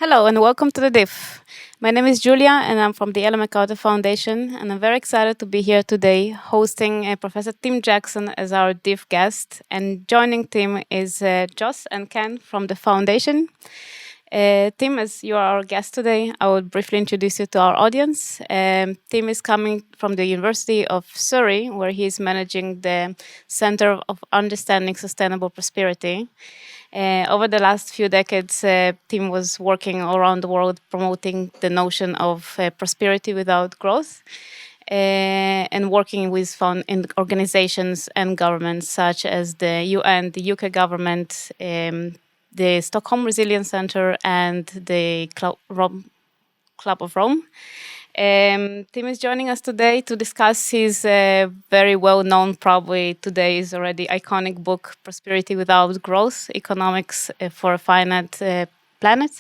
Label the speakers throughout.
Speaker 1: Hello and welcome to the Diff. My name is Julia and I'm from the MacArthur Foundation, and I'm very excited to be here today hosting Professor Tim Jackson as our Diff guest. And joining Tim is Joss and Ken from the foundation. Tim, as you are our guest today, I will briefly introduce you to our audience. Tim is coming from the University of Surrey, where he is managing the Center of Understanding Sustainable Prosperity. Over the last few decades, Tim was working around the world promoting the notion of prosperity without growth, and working with in organizations and governments such as the UN, the UK government, the Stockholm Resilience Center, and the Club of Rome. Tim is joining us today to discuss his very well-known, probably today is already iconic book, Prosperity Without Growth, Economics for a Finite Planet.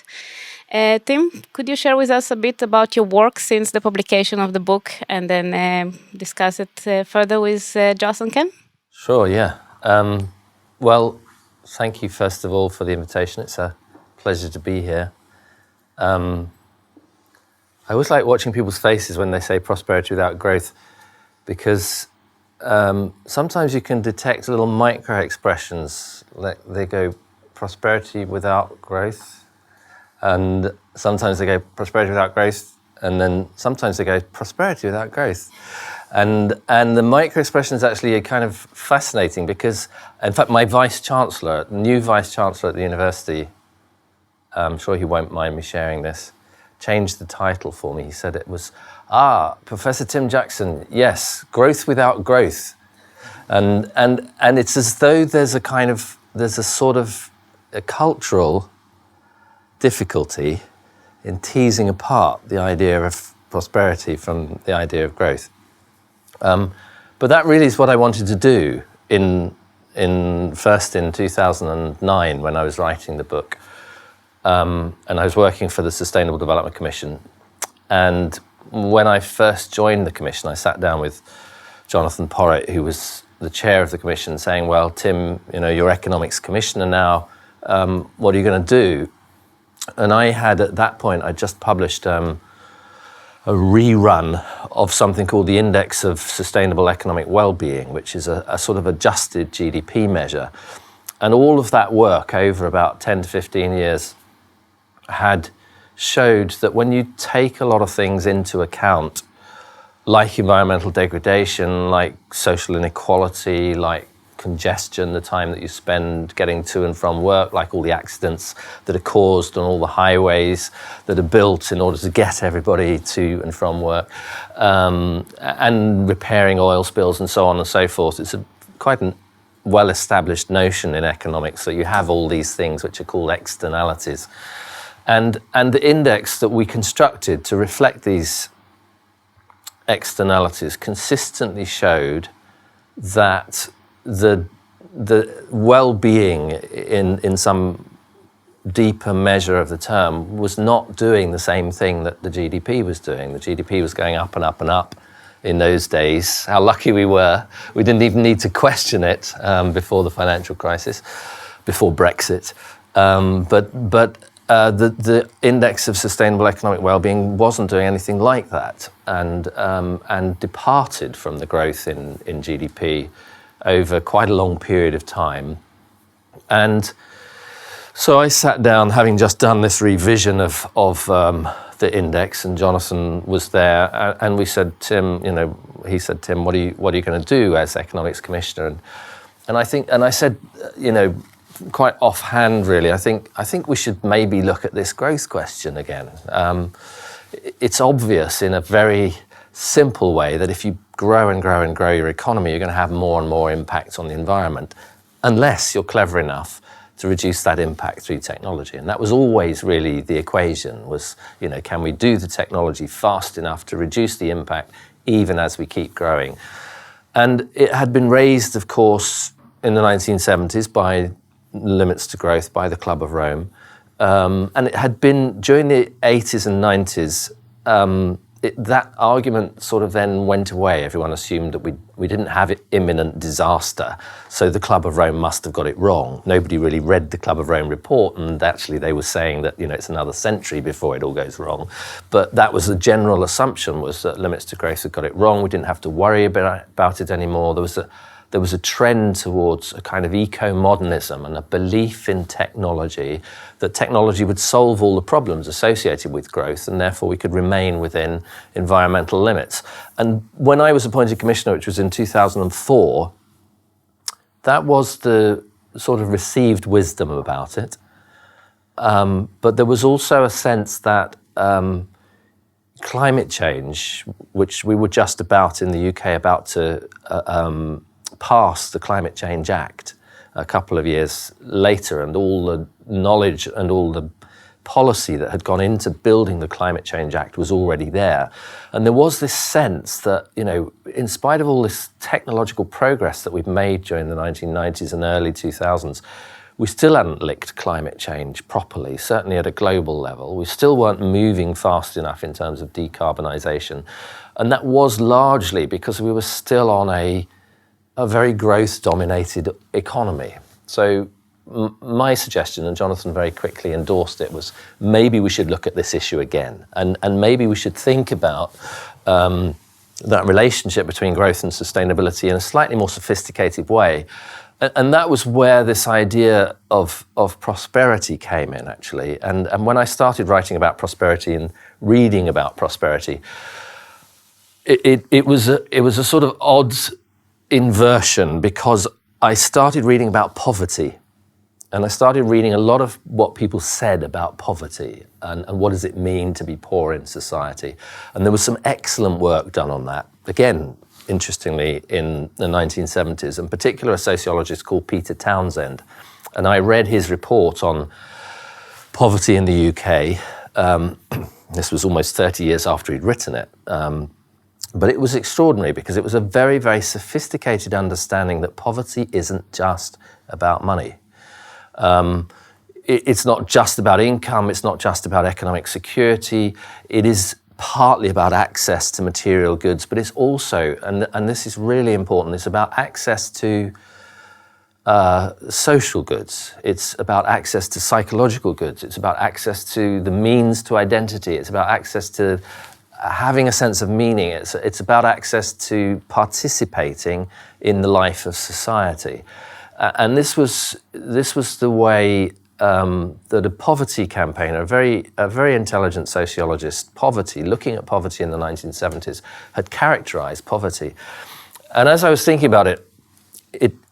Speaker 1: Tim, could you share with us a bit about your work since the publication of the book, and then discuss it further with Joss and Ken?
Speaker 2: Sure, yeah. Well, thank you first of all for the invitation. It's a pleasure to be here. I always like watching people's faces when they say prosperity without growth, because sometimes you can detect little micro expressions, like they go prosperity without growth, and sometimes they go prosperity without growth, and then sometimes they go prosperity without growth. And the micro expressions actually are kind of fascinating because, in fact, my vice-chancellor, new vice-chancellor at the university, I'm sure he won't mind me sharing this, changed the title for me. He said it was, Professor Tim Jackson, yes, growth without growth. And it's as though there's a sort of a cultural difficulty in teasing apart the idea of prosperity from the idea of growth. But that really is what I wanted to do first in 2009 when I was writing the book. And I was working for the Sustainable Development Commission. And when I first joined the commission, I sat down with Jonathan Porritt, who was the chair of the commission, saying, well, Tim, you're economics commissioner now. What are you going to do? And I had, at that point, I just published a rerun of something called the Index of Sustainable Economic Wellbeing, which is a sort of adjusted GDP measure. And all of that work over about 10 to 15 years had showed that when you take a lot of things into account, like environmental degradation, like social inequality, like congestion, the time that you spend getting to and from work, like all the accidents that are caused on all the highways that are built in order to get everybody to and from work, and repairing oil spills and so on and so forth. It's quite an well-established notion in economics that you have all these things which are called externalities. And the index that we constructed to reflect these externalities consistently showed that the well-being in some deeper measure of the term was not doing the same thing that the GDP was doing. The GDP was going up and up and up in those days. How lucky we were. We didn't even need to question it before the financial crisis, before Brexit. But the Index of Sustainable Economic Wellbeing wasn't doing anything like that, and departed from the growth in GDP over quite a long period of time. And so I sat down, having just done this revision of the index, and Jonathan was there, and we said, Tim, he said, Tim, what are you going to do as economics commissioner? And I said, quite offhand, really, I think we should maybe look at this growth question again. It's obvious in a very simple way that if you grow and grow and grow your economy, you're going to have more and more impact on the environment, unless you're clever enough to reduce that impact through technology. And that was always really the equation, was, can we do the technology fast enough to reduce the impact even as we keep growing? And it had been raised, of course, in the 1970s by limits to growth by the Club of Rome. And it had been, during the 80s and 90s, that argument sort of then went away. Everyone assumed that we didn't have imminent disaster, so the Club of Rome must have got it wrong. Nobody really read the Club of Rome report, and actually they were saying that, you know, it's another century before it all goes wrong. But that was the general assumption, was that limits to growth had got it wrong. We didn't have to worry about it anymore. There was a trend towards a kind of eco-modernism and a belief in technology, that technology would solve all the problems associated with growth, and therefore we could remain within environmental limits. And when I was appointed commissioner, which was in 2004, that was the sort of received wisdom about it. But there was also a sense that climate change, which we were just about in the UK about to pass the Climate Change Act a couple of years later, and all the knowledge and all the policy that had gone into building the Climate Change Act was already there. And there was this sense that, you know, in spite of all this technological progress that we've made during the 1990s and early 2000s, we still hadn't licked climate change properly, certainly at a global level. We still weren't moving fast enough in terms of decarbonisation. And that was largely because we were still on a very growth-dominated economy. So my suggestion, and Jonathan very quickly endorsed it, was maybe we should look at this issue again, and maybe we should think about that relationship between growth and sustainability in a slightly more sophisticated way. And that was where this idea of prosperity came in, actually. And when I started writing about prosperity and reading about prosperity, it was a sort of odd inversion, because I started reading about poverty, and I started reading a lot of what people said about poverty and what does it mean to be poor in society. And there was some excellent work done on that, again, interestingly, in the 1970s, in particular a sociologist called Peter Townsend. And I read his report on poverty in the UK. This was almost 30 years after he'd written it. But it was extraordinary, because it was a very, very sophisticated understanding that poverty isn't just about money. It's not just about income, it's not just about economic security. It is partly about access to material goods, but it's also, and this is really important, it's about access to social goods. It's about access to psychological goods. It's about access to the means to identity. It's about access to having a sense of meaning. It's about access to participating in the life of society. And this was the way that a poverty campaigner, a very intelligent sociologist, looking at poverty in the 1970s, had characterized poverty. And as I was thinking about it,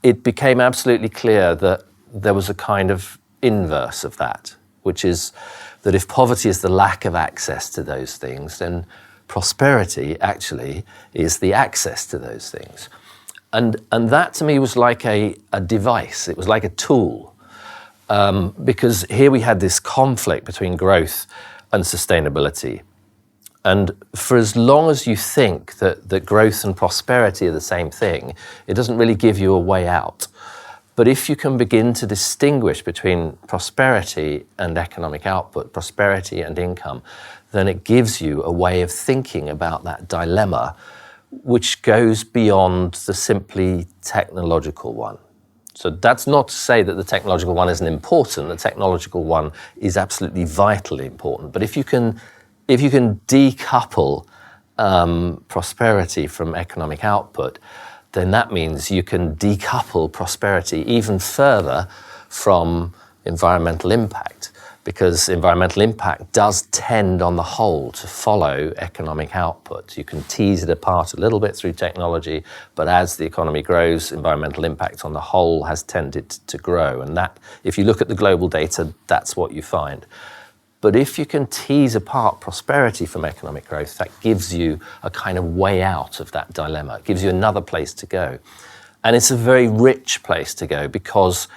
Speaker 2: it became absolutely clear that there was a kind of inverse of that, which is that if poverty is the lack of access to those things, then prosperity actually is the access to those things. And that to me was like a device, it was like a tool, because here we had this conflict between growth and sustainability. And for as long as you think that growth and prosperity are the same thing, it doesn't really give you a way out. But if you can begin to distinguish between prosperity and economic output, prosperity and income, then it gives you a way of thinking about that dilemma, which goes beyond the simply technological one. So that's not to say that the technological one isn't important. The technological one is absolutely vitally important. But if you can decouple prosperity from economic output, then that means you can decouple prosperity even further from environmental impact, because environmental impact does tend on the whole to follow economic output. You can tease it apart a little bit through technology, but as the economy grows, environmental impact on the whole has tended to grow. And that, if you look at the global data, that's what you find. But if you can tease apart prosperity from economic growth, that gives you a kind of way out of that dilemma. It gives you another place to go. And it's a very rich place to go, because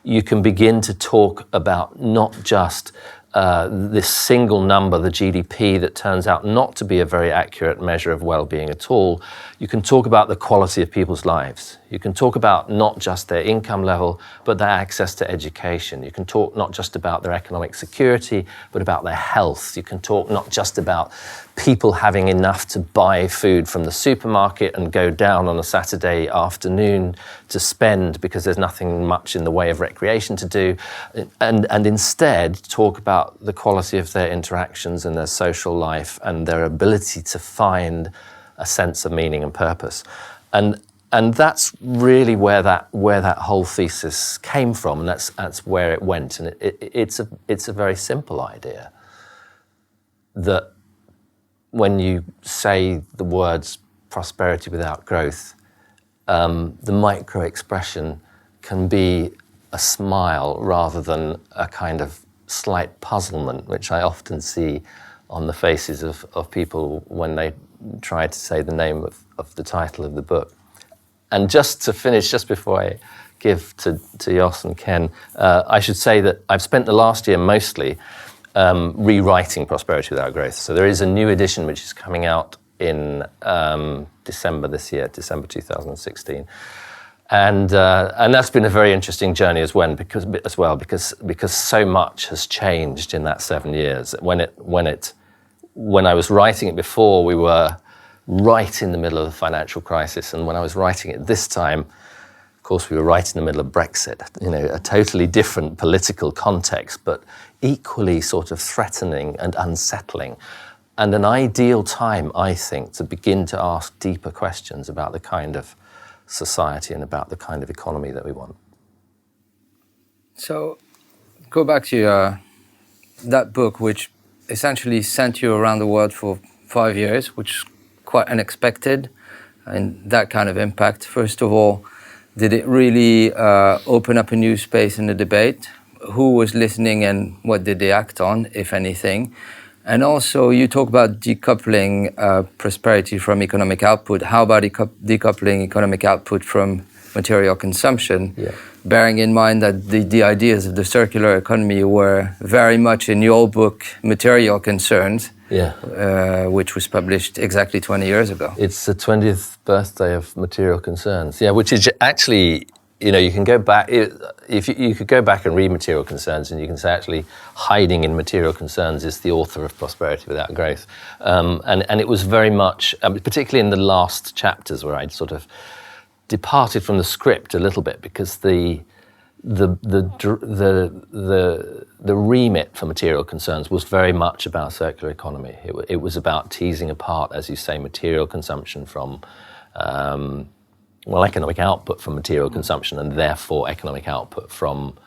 Speaker 2: you can begin to talk about not just this single number, the GDP, that turns out not to be a very accurate measure of well-being at all. You can talk about the quality of people's lives. You can talk about not just their income level, but their access to education. You can talk not just about their economic security, but about their health. You can talk not just about people having enough to buy food from the supermarket and go down on a Saturday afternoon to spend because there's nothing much in the way of recreation to do, and instead talk about the quality of their interactions and their social life and their ability to find a sense of meaning and purpose. And that's really where that whole thesis came from, and that's where it went. And it's a very simple idea that when you say the words prosperity without growth, the micro expression can be a smile rather than a kind of slight puzzlement, which I often see on the faces of people when they try to say the name of the title of the book. And just to finish, just before I give to Jos and Ken, I should say that I've spent the last year mostly rewriting Prosperity Without Growth. So there is a new edition which is coming out in December this year, December 2016. And that's been a very interesting journey as well, because so much has changed in that 7 years. When I was writing it before, we were right in the middle of the financial crisis, and when I was writing it this time, of course, we were right in the middle of Brexit. A totally different political context, but equally sort of threatening and unsettling, and an ideal time, I think, to begin to ask deeper questions about the kind of society and about the kind of economy that we want.
Speaker 3: So, go back to that book, which essentially sent you around the world for 5 years, which is quite unexpected, and that kind of impact. First of all, did it really open up a new space in the debate? Who was listening and what did they act on, if anything? And also, you talk about decoupling prosperity from economic output. How about decoupling economic output from material consumption?
Speaker 2: Yeah.
Speaker 3: Bearing in mind that the ideas of the circular economy were very much in your book, Material Concerns, which was published exactly 20 years ago.
Speaker 2: It's the 20th birthday of Material Concerns, which is actually, you can go back, if you could go back and read Material Concerns, and you can say actually hiding in Material Concerns is the author of Prosperity Without Growth. And it was very much, particularly in the last chapters where I'd sort of departed from the script a little bit, because the remit for Material Concerns was very much about circular economy. It was about teasing apart, as you say, material consumption from economic output from material consumption, and therefore economic output from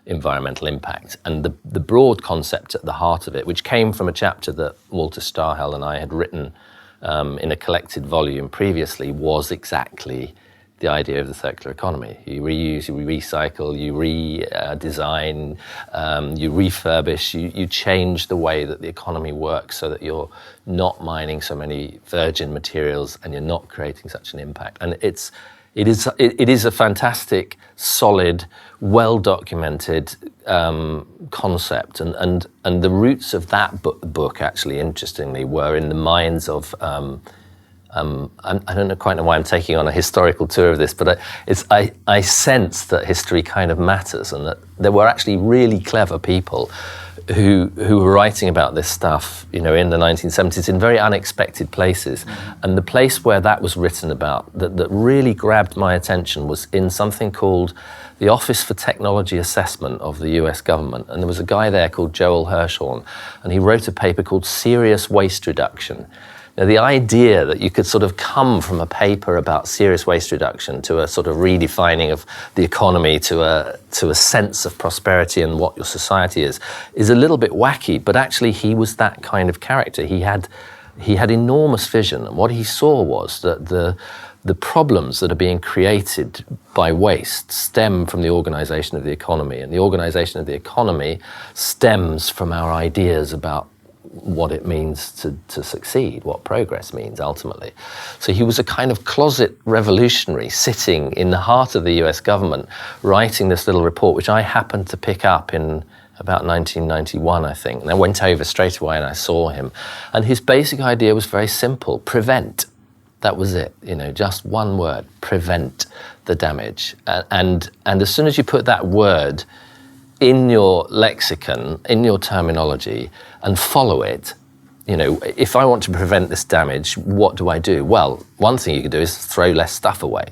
Speaker 2: environmental impact. And the broad concept at the heart of it, which came from a chapter that Walter Starhell and I had written in a collected volume previously, was exactly the idea of the circular economy. You reuse, you recycle, you redesign, you refurbish, you change the way that the economy works so that you're not mining so many virgin materials and you're not creating such an impact. And it is a fantastic, solid, well-documented concept. And the roots of that book, actually, interestingly, were in the minds of I don't quite know why I'm taking on a historical tour of this, but I sense that history kind of matters, and that there were actually really clever people who were writing about this stuff, in the 1970s in very unexpected places. And the place where that was written about that really grabbed my attention was in something called the Office for Technology Assessment of the US government. And there was a guy there called Joel Hirschhorn, and he wrote a paper called Serious Waste Reduction. Now, the idea that you could sort of come from a paper about serious waste reduction to a sort of redefining of the economy to a sense of prosperity and what your society is a little bit wacky, but actually he was that kind of character. He had enormous vision, and what he saw was that the problems that are being created by waste stem from the organization of the economy, and the organization of the economy stems from our ideas about what it means to succeed, what progress means ultimately. So he was a kind of closet revolutionary sitting in the heart of the US government, writing this little report, which I happened to pick up in about 1991, I think. And I went over straight away and I saw him. And his basic idea was very simple: prevent. That was it, just one word: prevent the damage. And as soon as you put that word in your lexicon, in your terminology, and follow it, if I want to prevent this damage, what do I do? Well, one thing you could do is throw less stuff away.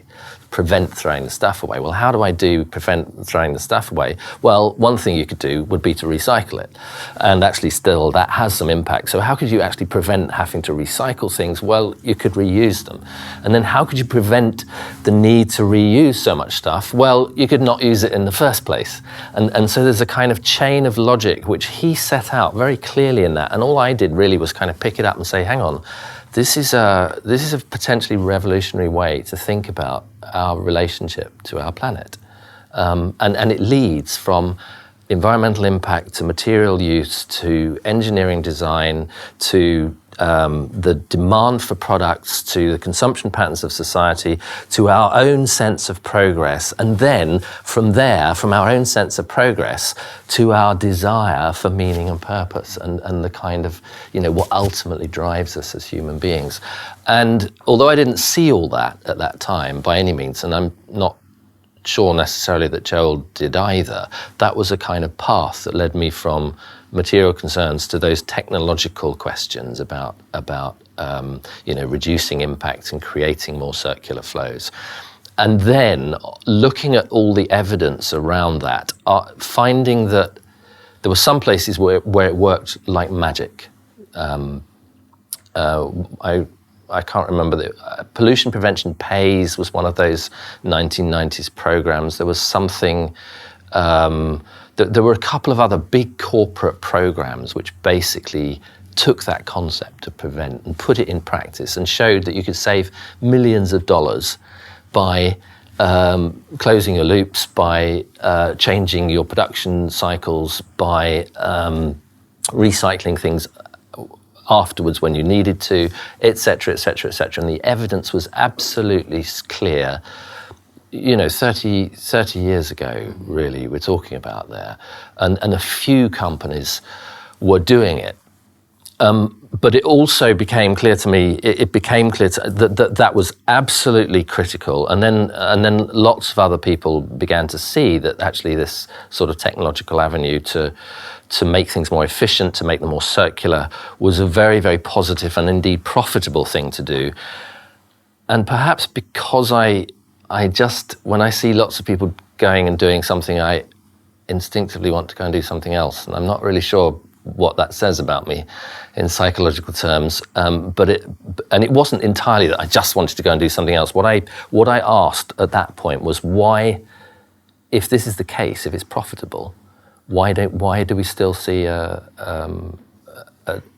Speaker 2: Prevent throwing the stuff away. Well, how do I prevent throwing the stuff away? Well, one thing you could do would be to recycle it. And actually still that has some impact. So how could you actually prevent having to recycle things? Well, you could reuse them. And then how could you prevent the need to reuse so much stuff? Well, you could not use it in the first place. And so there's a kind of chain of logic which he set out very clearly in that. And all I did really was kind of pick it up and say, hang on, this is a potentially revolutionary way to think about our relationship to our planet. And it leads from environmental impact to material use to engineering design to the demand for products to the consumption patterns of society to our own sense of progress, and then from there, from our own sense of progress to our desire for meaning and purpose and the kind of, what ultimately drives us as human beings. And although I didn't see all that at that time by any means, and I'm not sure necessarily that Joel did either, that was a kind of path that led me from material concerns to those technological questions about reducing impact and creating more circular flows. And then looking at all the evidence around that, finding that there were some places where it worked like magic. I can't remember, Pollution Prevention Pays was one of those 1990s programs. There was something, there were a couple of other big corporate programs which basically took that concept of prevent and put it in practice and showed that you could save millions of dollars by closing your loops, by changing your production cycles, by recycling things afterwards when you needed to, et cetera, et cetera, et cetera. And the evidence was absolutely clear. 30 years ago, really, we're talking about there. And a few companies were doing it. But it also became clear to me, that was absolutely critical. And then lots of other people began to see that actually this sort of technological avenue to make things more efficient, to make them more circular, was a very, very positive and indeed profitable thing to do. And perhaps because I just, when I see lots of people going and doing something, I instinctively want to go and do something else. And I'm not really sure what that says about me in psychological terms, but it wasn't entirely that I just wanted to go and do something else. What I asked at that point was, why, if this is the case, if it's profitable, why do we still see a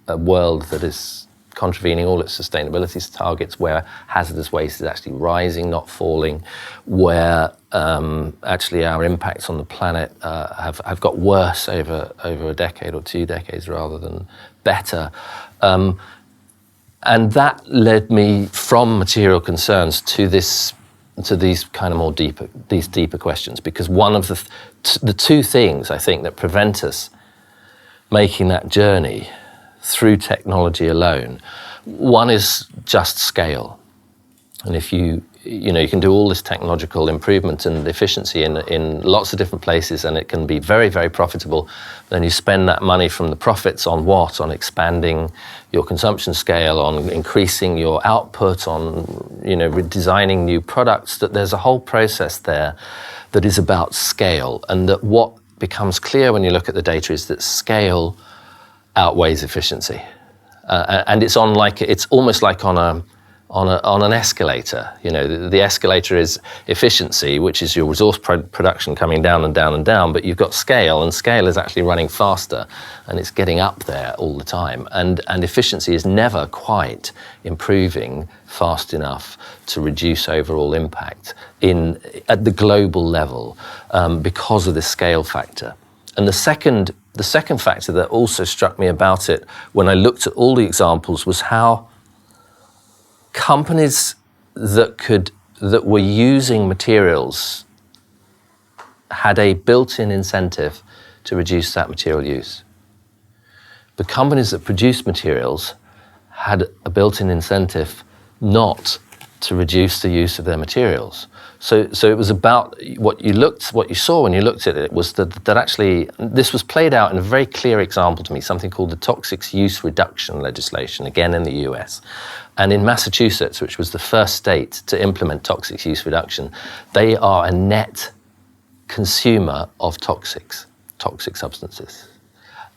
Speaker 2: world that is contravening all its sustainability targets, where hazardous waste is actually rising, not falling, where actually our impacts on the planet have got worse over a decade or 2 decades rather than better. And that led me from material concerns to these kind of more deeper questions, because one of the two things I think that prevent us making that journey through technology alone, one is just scale. And if you can do all this technological improvement and efficiency in lots of different places, and it can be very, very profitable, then you spend that money from the profits on what? On expanding your consumption scale, on increasing your output, on redesigning new products. That there's a whole process there that is about scale, and that what becomes clear when you look at the data is that scale outweighs efficiency, and it's almost like on an escalator. The escalator is efficiency, which is your resource production coming down and down and down, but you've got scale, and scale is actually running faster, and it's getting up there all the time. And efficiency is never quite improving fast enough to reduce overall impact at the global level because of the scale factor. And the second factor that also struck me about it when I looked at all the examples was how companies that were using materials had a built-in incentive to reduce that material use. The companies that produced materials had a built-in incentive not to reduce the use of their materials. So it was about what you saw when you looked at it was that actually this was played out in a very clear example to me, something called the toxics use reduction legislation, again in the US. And in Massachusetts, which was the first state to implement toxics use reduction, they are a net consumer of toxic substances.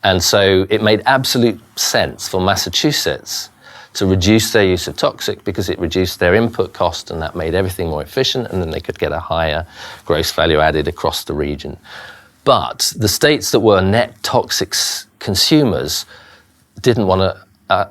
Speaker 2: And so it made absolute sense for Massachusetts to reduce their use of toxic because it reduced their input cost and that made everything more efficient, and then they could get a higher gross value added across the region. But the states that were net toxics consumers didn't want to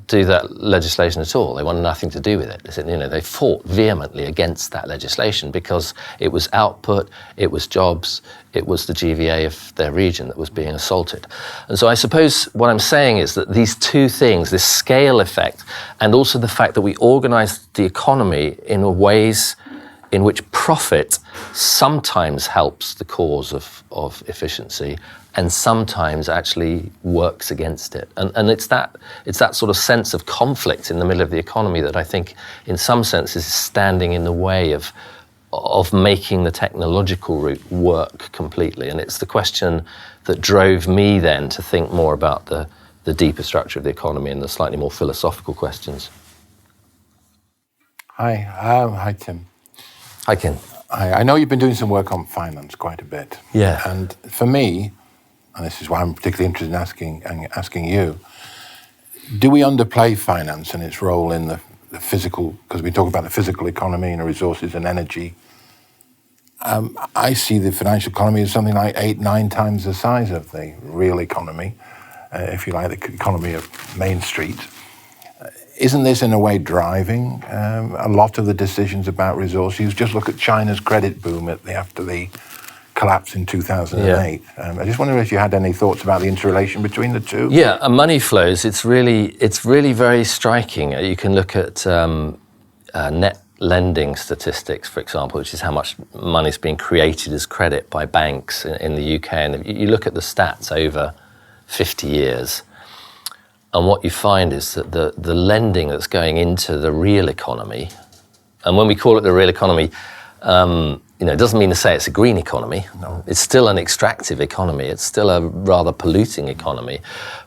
Speaker 2: do that legislation at all. They wanted nothing to do with it. They fought vehemently against that legislation because it was output, it was jobs, it was the GVA of their region that was being assaulted. And so I suppose what I'm saying is that these two things, this scale effect, and also the fact that we organized the economy in ways in which profit sometimes helps the cause of efficiency and sometimes actually works against it. And it's that sort of sense of conflict in the middle of the economy that I think in some sense is standing in the way of making the technological route work completely. And it's the question that drove me then to think more about the deeper structure of the economy and the slightly more philosophical questions.
Speaker 4: Hi, Tim.
Speaker 2: Hi, Ken.
Speaker 4: I know you've been doing some work on finance quite a bit.
Speaker 2: Yeah.
Speaker 4: And for me, and this is why I'm particularly interested in asking you, do we underplay finance and its role in the physical, because we talk about the physical economy and the resources and energy. I see the financial economy as something like 8-9 times the size of the real economy, if you like, the economy of Main Street. Isn't this in a way driving a lot of the decisions about resources? Just look at China's credit boom after the collapse in 2008. Yeah. I just wonder if you had any thoughts about the interrelation between the two.
Speaker 2: Yeah, money flows. It's really very striking. You can look at net lending statistics, for example, which is how much money is being created as credit by banks in the UK, and you look at the stats over 50 years. And what you find is that the lending that's going into the real economy, and when we call it the real economy, it doesn't mean to say it's a green economy. No. It's still an extractive economy. It's still a rather polluting economy.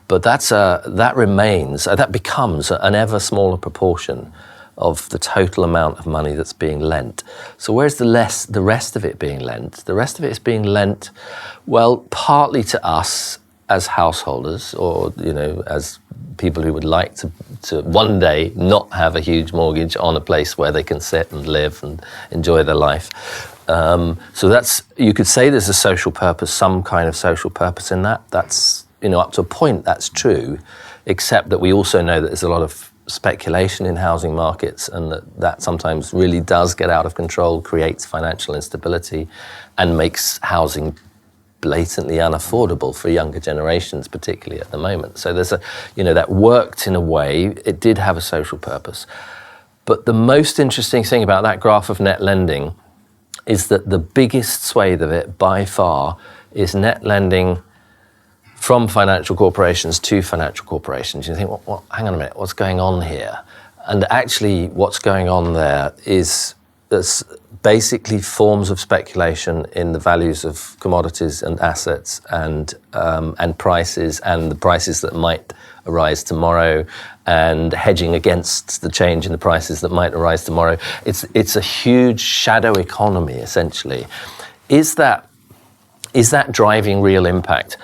Speaker 2: But that becomes an ever smaller proportion of the total amount of money that's being lent. So where's the rest of it being lent? The rest of it is being lent, well, partly to us as householders, or as people who would like to one day not have a huge mortgage on a place where they can sit and live and enjoy their life. So you could say there's a social purpose, some kind of social purpose in that. That's, up to a point that's true, except that we also know that there's a lot of speculation in housing markets, and that sometimes really does get out of control, creates financial instability, and makes housing blatantly unaffordable for younger generations, particularly at the moment. So there's that worked in a way, it did have a social purpose. But the most interesting thing about that graph of net lending is that the biggest swathe of it by far is net lending from financial corporations to financial corporations. You think, well, hang on a minute, what's going on here? And actually what's going on there is there's basically forms of speculation in the values of commodities and assets and prices, and the prices that might arise tomorrow, and hedging against the change in the prices that might arise tomorrow. It's a huge shadow economy, essentially. Is that driving real impact?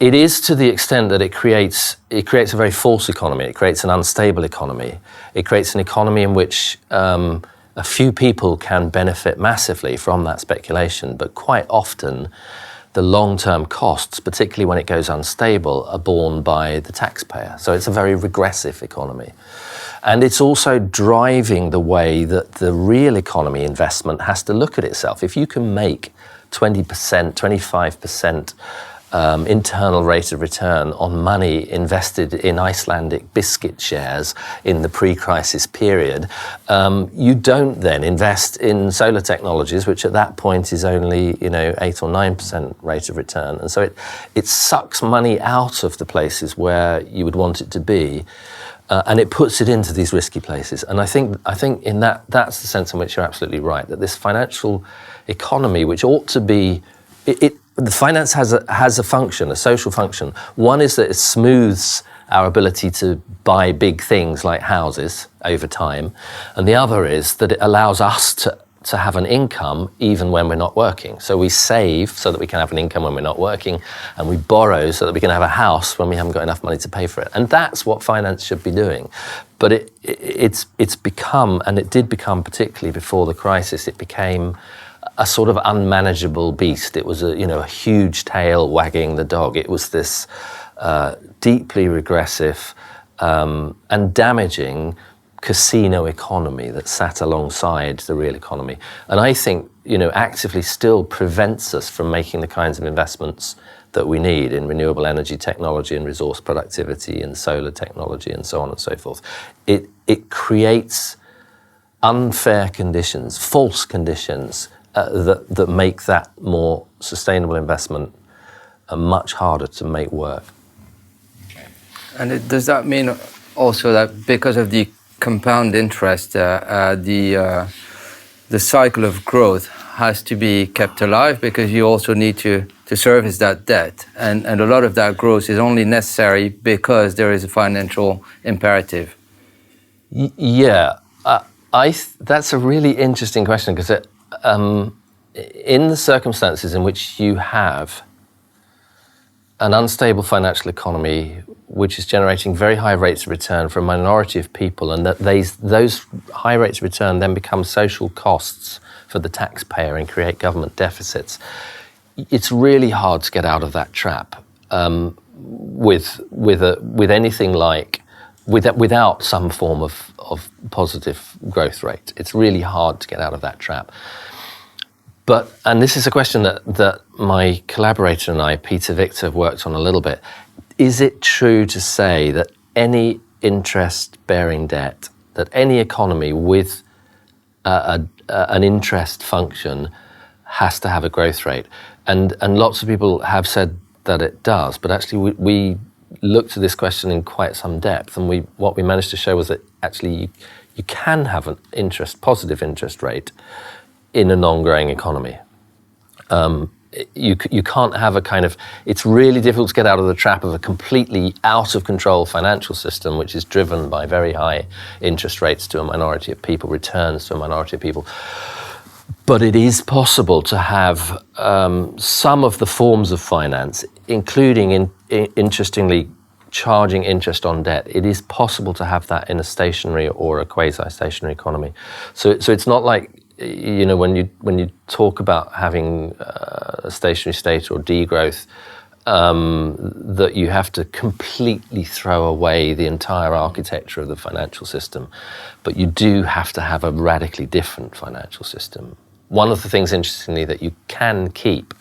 Speaker 2: It is, to the extent that it creates a very false economy. It creates an unstable economy. It creates an economy in which a few people can benefit massively from that speculation, but quite often the long-term costs, particularly when it goes unstable, are borne by the taxpayer. So it's a very regressive economy. And it's also driving the way that the real economy investment has to look at itself. If you can make 20%, 25% internal rate of return on money invested in Icelandic biscuit shares in the pre-crisis period, you don't then invest in solar technologies, which at that point is only 8 or 9% rate of return. And so it sucks money out of the places where you would want it to be. and it puts it into these risky places. And I think in that's the sense in which you're absolutely right, that this financial economy, which ought to be, the finance has a function, a social function. One is that it smooths our ability to buy big things like houses over time, and the other is that it allows us to have an income even when we're not working. So we save so that we can have an income when we're not working, and we borrow so that we can have a house when we haven't got enough money to pay for it. And that's what finance should be doing. But it's become, and it did become particularly before the crisis, it became a sort of unmanageable beast. It was a huge tail wagging the dog. It was this deeply regressive and damaging casino economy that sat alongside the real economy. And I think, actively still prevents us from making the kinds of investments that we need in renewable energy technology and resource productivity and solar technology and so on and so forth. It creates unfair conditions, false conditions, that make that more sustainable investment much harder to make work.
Speaker 3: And does that mean also that because of the compound interest, the cycle of growth has to be kept alive, because you also need to service that debt, and a lot of that growth is only necessary because there is a financial imperative?
Speaker 2: Yeah, that's a really interesting question, because in the circumstances in which you have an unstable financial economy which is generating very high rates of return for a minority of people, and that those high rates of return then become social costs for the taxpayer and create government deficits, it's really hard to get out of that trap with anything like, without some form of positive growth rate. It's really hard to get out of that trap. And this is a question that my collaborator and I, Peter Victor, have worked on a little bit. Is it true to say that any interest-bearing debt, that any economy with an interest function has to have a growth rate? And lots of people have said that it does, but actually we looked at this question in quite some depth, and what we managed to show was that actually you can have an positive interest rate in a non-growing economy. You can't have a kind of, it's really difficult to get out of the trap of a completely out of control financial system which is driven by very high interest rates to a minority of people, returns to a minority of people. But it is possible to have some of the forms of finance, including, interestingly, charging interest on debt. It is possible to have that in a stationary or a quasi-stationary economy. So it's not like, when you talk about having a stationary state or degrowth, that you have to completely throw away the entire architecture of the financial system. But you do have to have a radically different financial system. One of the things, interestingly, that you can keep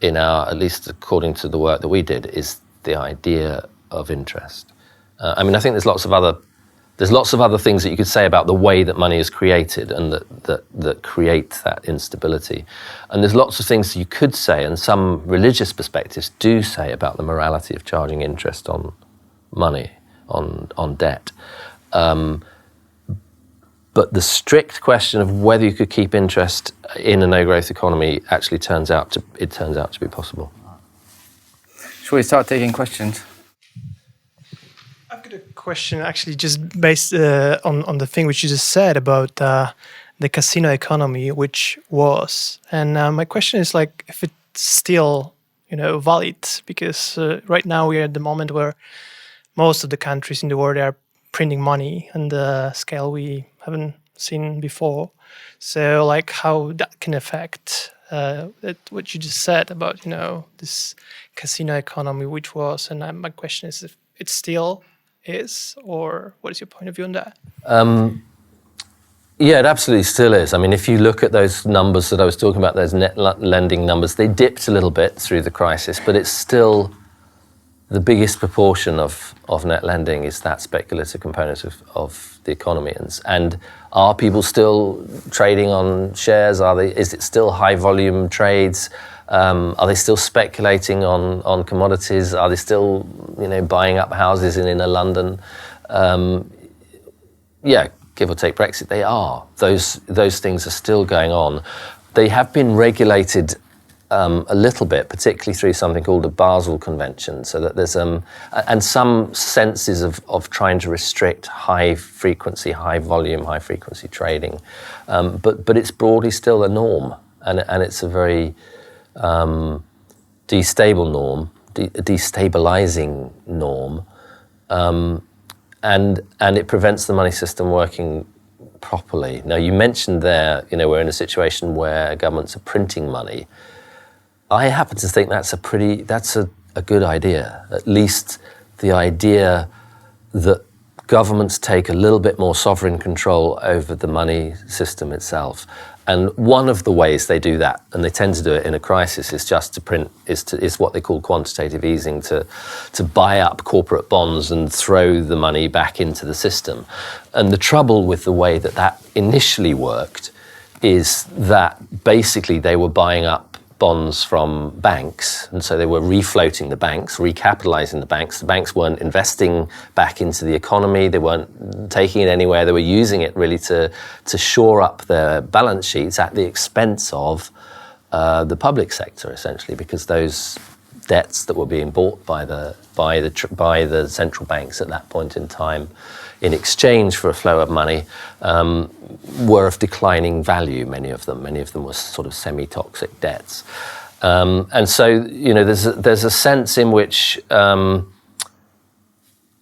Speaker 2: in our, at least according to the work that we did, is the idea of interest. I think there's lots of other things that you could say about the way that money is created and that create that instability. And there's lots of things you could say, and some religious perspectives do say, about the morality of charging interest on money, on debt. But the strict question of whether you could keep interest in a no-growth economy actually turns out to be possible.
Speaker 3: Shall we start taking questions?
Speaker 5: I've got a question actually just based on the thing which you just said about the casino economy, which was. And my question is if it's still, valid, because right now we are at the moment where most of the countries in the world are printing money on the scale we haven't seen before. So how that can affect what you just said about, this casino economy, which was. And my question is if it still is, or what is your point of view on that?
Speaker 2: Yeah, it absolutely still is. If you look at those numbers that I was talking about, those net lending numbers, they dipped a little bit through the crisis, but it's still the biggest proportion of net lending is that speculative component of the economy. And are people still trading on shares? Is it still high volume trades? Are they still speculating on commodities? Are they still, buying up houses in inner London? yeah, give or take Brexit, they are. Those things are still going on. They have been regulated a little bit, particularly through something called a Basel Convention, so that there's and some senses of trying to restrict high frequency, high volume, high frequency trading, but it's broadly still a norm, and it's a very destabilizing norm, and it prevents the money system working properly. Now, you mentioned there, we're in a situation where governments are printing money. I happen to think that's a good idea. At least the idea that governments take a little bit more sovereign control over the money system itself. And one of the ways they do that, and they tend to do it in a crisis, is just to print, is what they call quantitative easing, to buy up corporate bonds and throw the money back into the system. And the trouble with the way that initially worked is that basically they were buying up bonds from banks, and so they were refloating the banks, recapitalizing the banks. The banks weren't investing back into the economy, they weren't taking it anywhere, they were using it really to shore up their balance sheets at the expense of the public sector, essentially, because those debts that were being bought by the central banks at that point in time in exchange for a flow of money were of declining value, many of them. Many of them were sort of semi-toxic debts. And so, there's a sense in which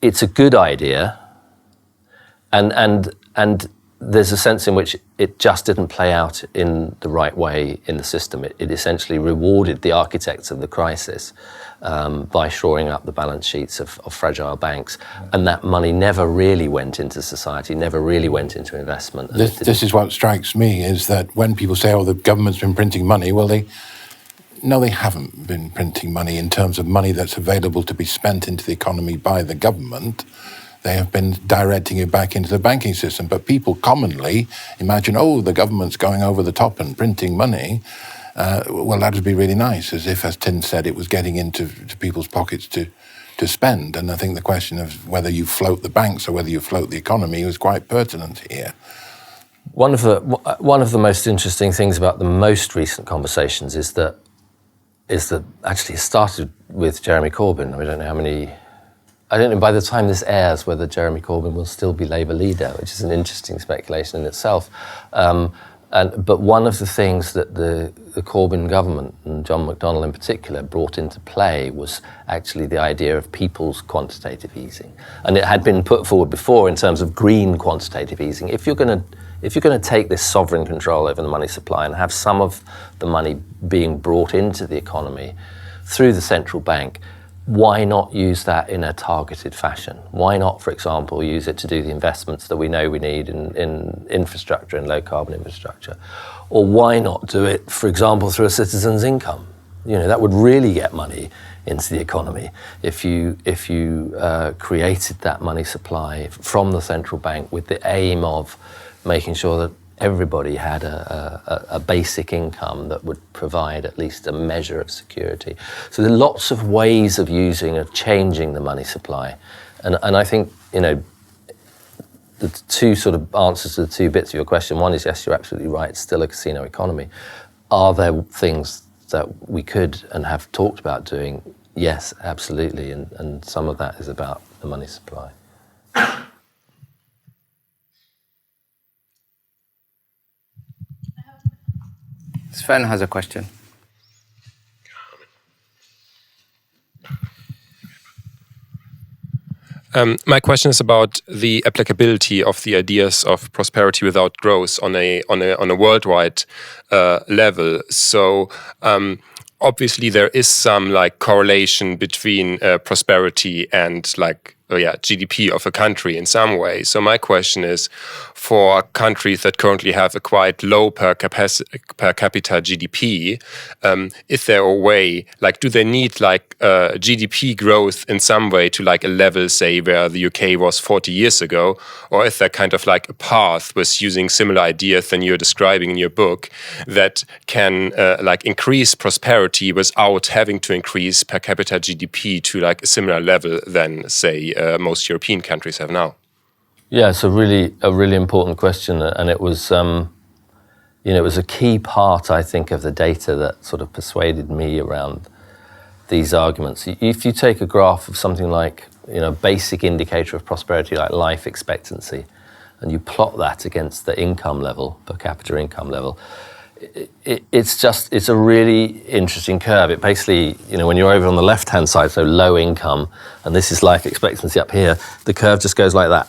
Speaker 2: it's a good idea, and there's a sense in which it just didn't play out in the right way in the system. It essentially rewarded the architects of the crisis by shoring up the balance sheets of fragile banks, and that money never really went into society, never really went into investment.
Speaker 4: This is what strikes me, is that when people say, the government's been printing money, well, they haven't been printing money in terms of money that's available to be spent into the economy by the government. They have been directing it back into the banking system. But people commonly imagine, the government's going over the top and printing money. Well, that would be really nice, as if, as Tim said, it was getting into people's pockets to spend. And I think the question of whether you float the banks or whether you float the economy was quite pertinent here.
Speaker 2: One of the most interesting things about the most recent conversations is that actually it started with Jeremy Corbyn. I don't know by the time this airs whether Jeremy Corbyn will still be Labour leader, which is an interesting speculation in itself. But one of the things that the Corbyn government, and John McDonnell in particular, brought into play was actually the idea of people's quantitative easing. And it had been put forward before in terms of green quantitative easing. If you're going to take this sovereign control over the money supply and have some of the money being brought into the economy through the central bank, why not use that in a targeted fashion? Why not, for example, use it to do the investments that we know we need in infrastructure and low carbon infrastructure? Or why not do it, for example, through a citizen's income? That would really get money into the economy if you created that money supply from the central bank with the aim of making sure that everybody had a basic income that would provide at least a measure of security. So there are lots of ways of changing the money supply. And I think, the two sort of answers to the two bits of your question. One is, yes, you're absolutely right, it's still a casino economy. Are there things that we could and have talked about doing? Yes, absolutely. And some of that is about the money supply.
Speaker 3: Sven has a question.
Speaker 6: My question is about the applicability of the ideas of prosperity without growth on a worldwide level. So obviously there is some correlation between prosperity and GDP of a country in some way. So my question is, for countries that currently have a quite low per capita GDP, is there a way, do they need GDP growth in some way to a level, say, where the UK was 40 years ago? Or is there kind of a path with using similar ideas than you're describing in your book that can increase prosperity without having to increase per capita GDP to a similar level than, say, most European countries have now?
Speaker 2: Yeah, it's a really important question, and it was it was a key part, I think, of the data that sort of persuaded me around these arguments. If you take a graph of something like basic indicator of prosperity like life expectancy, and you plot that against the income level, per capita income level, it's a really interesting curve. It basically, when you're over on the left-hand side, so low income, and this is life expectancy up here, the curve just goes like that,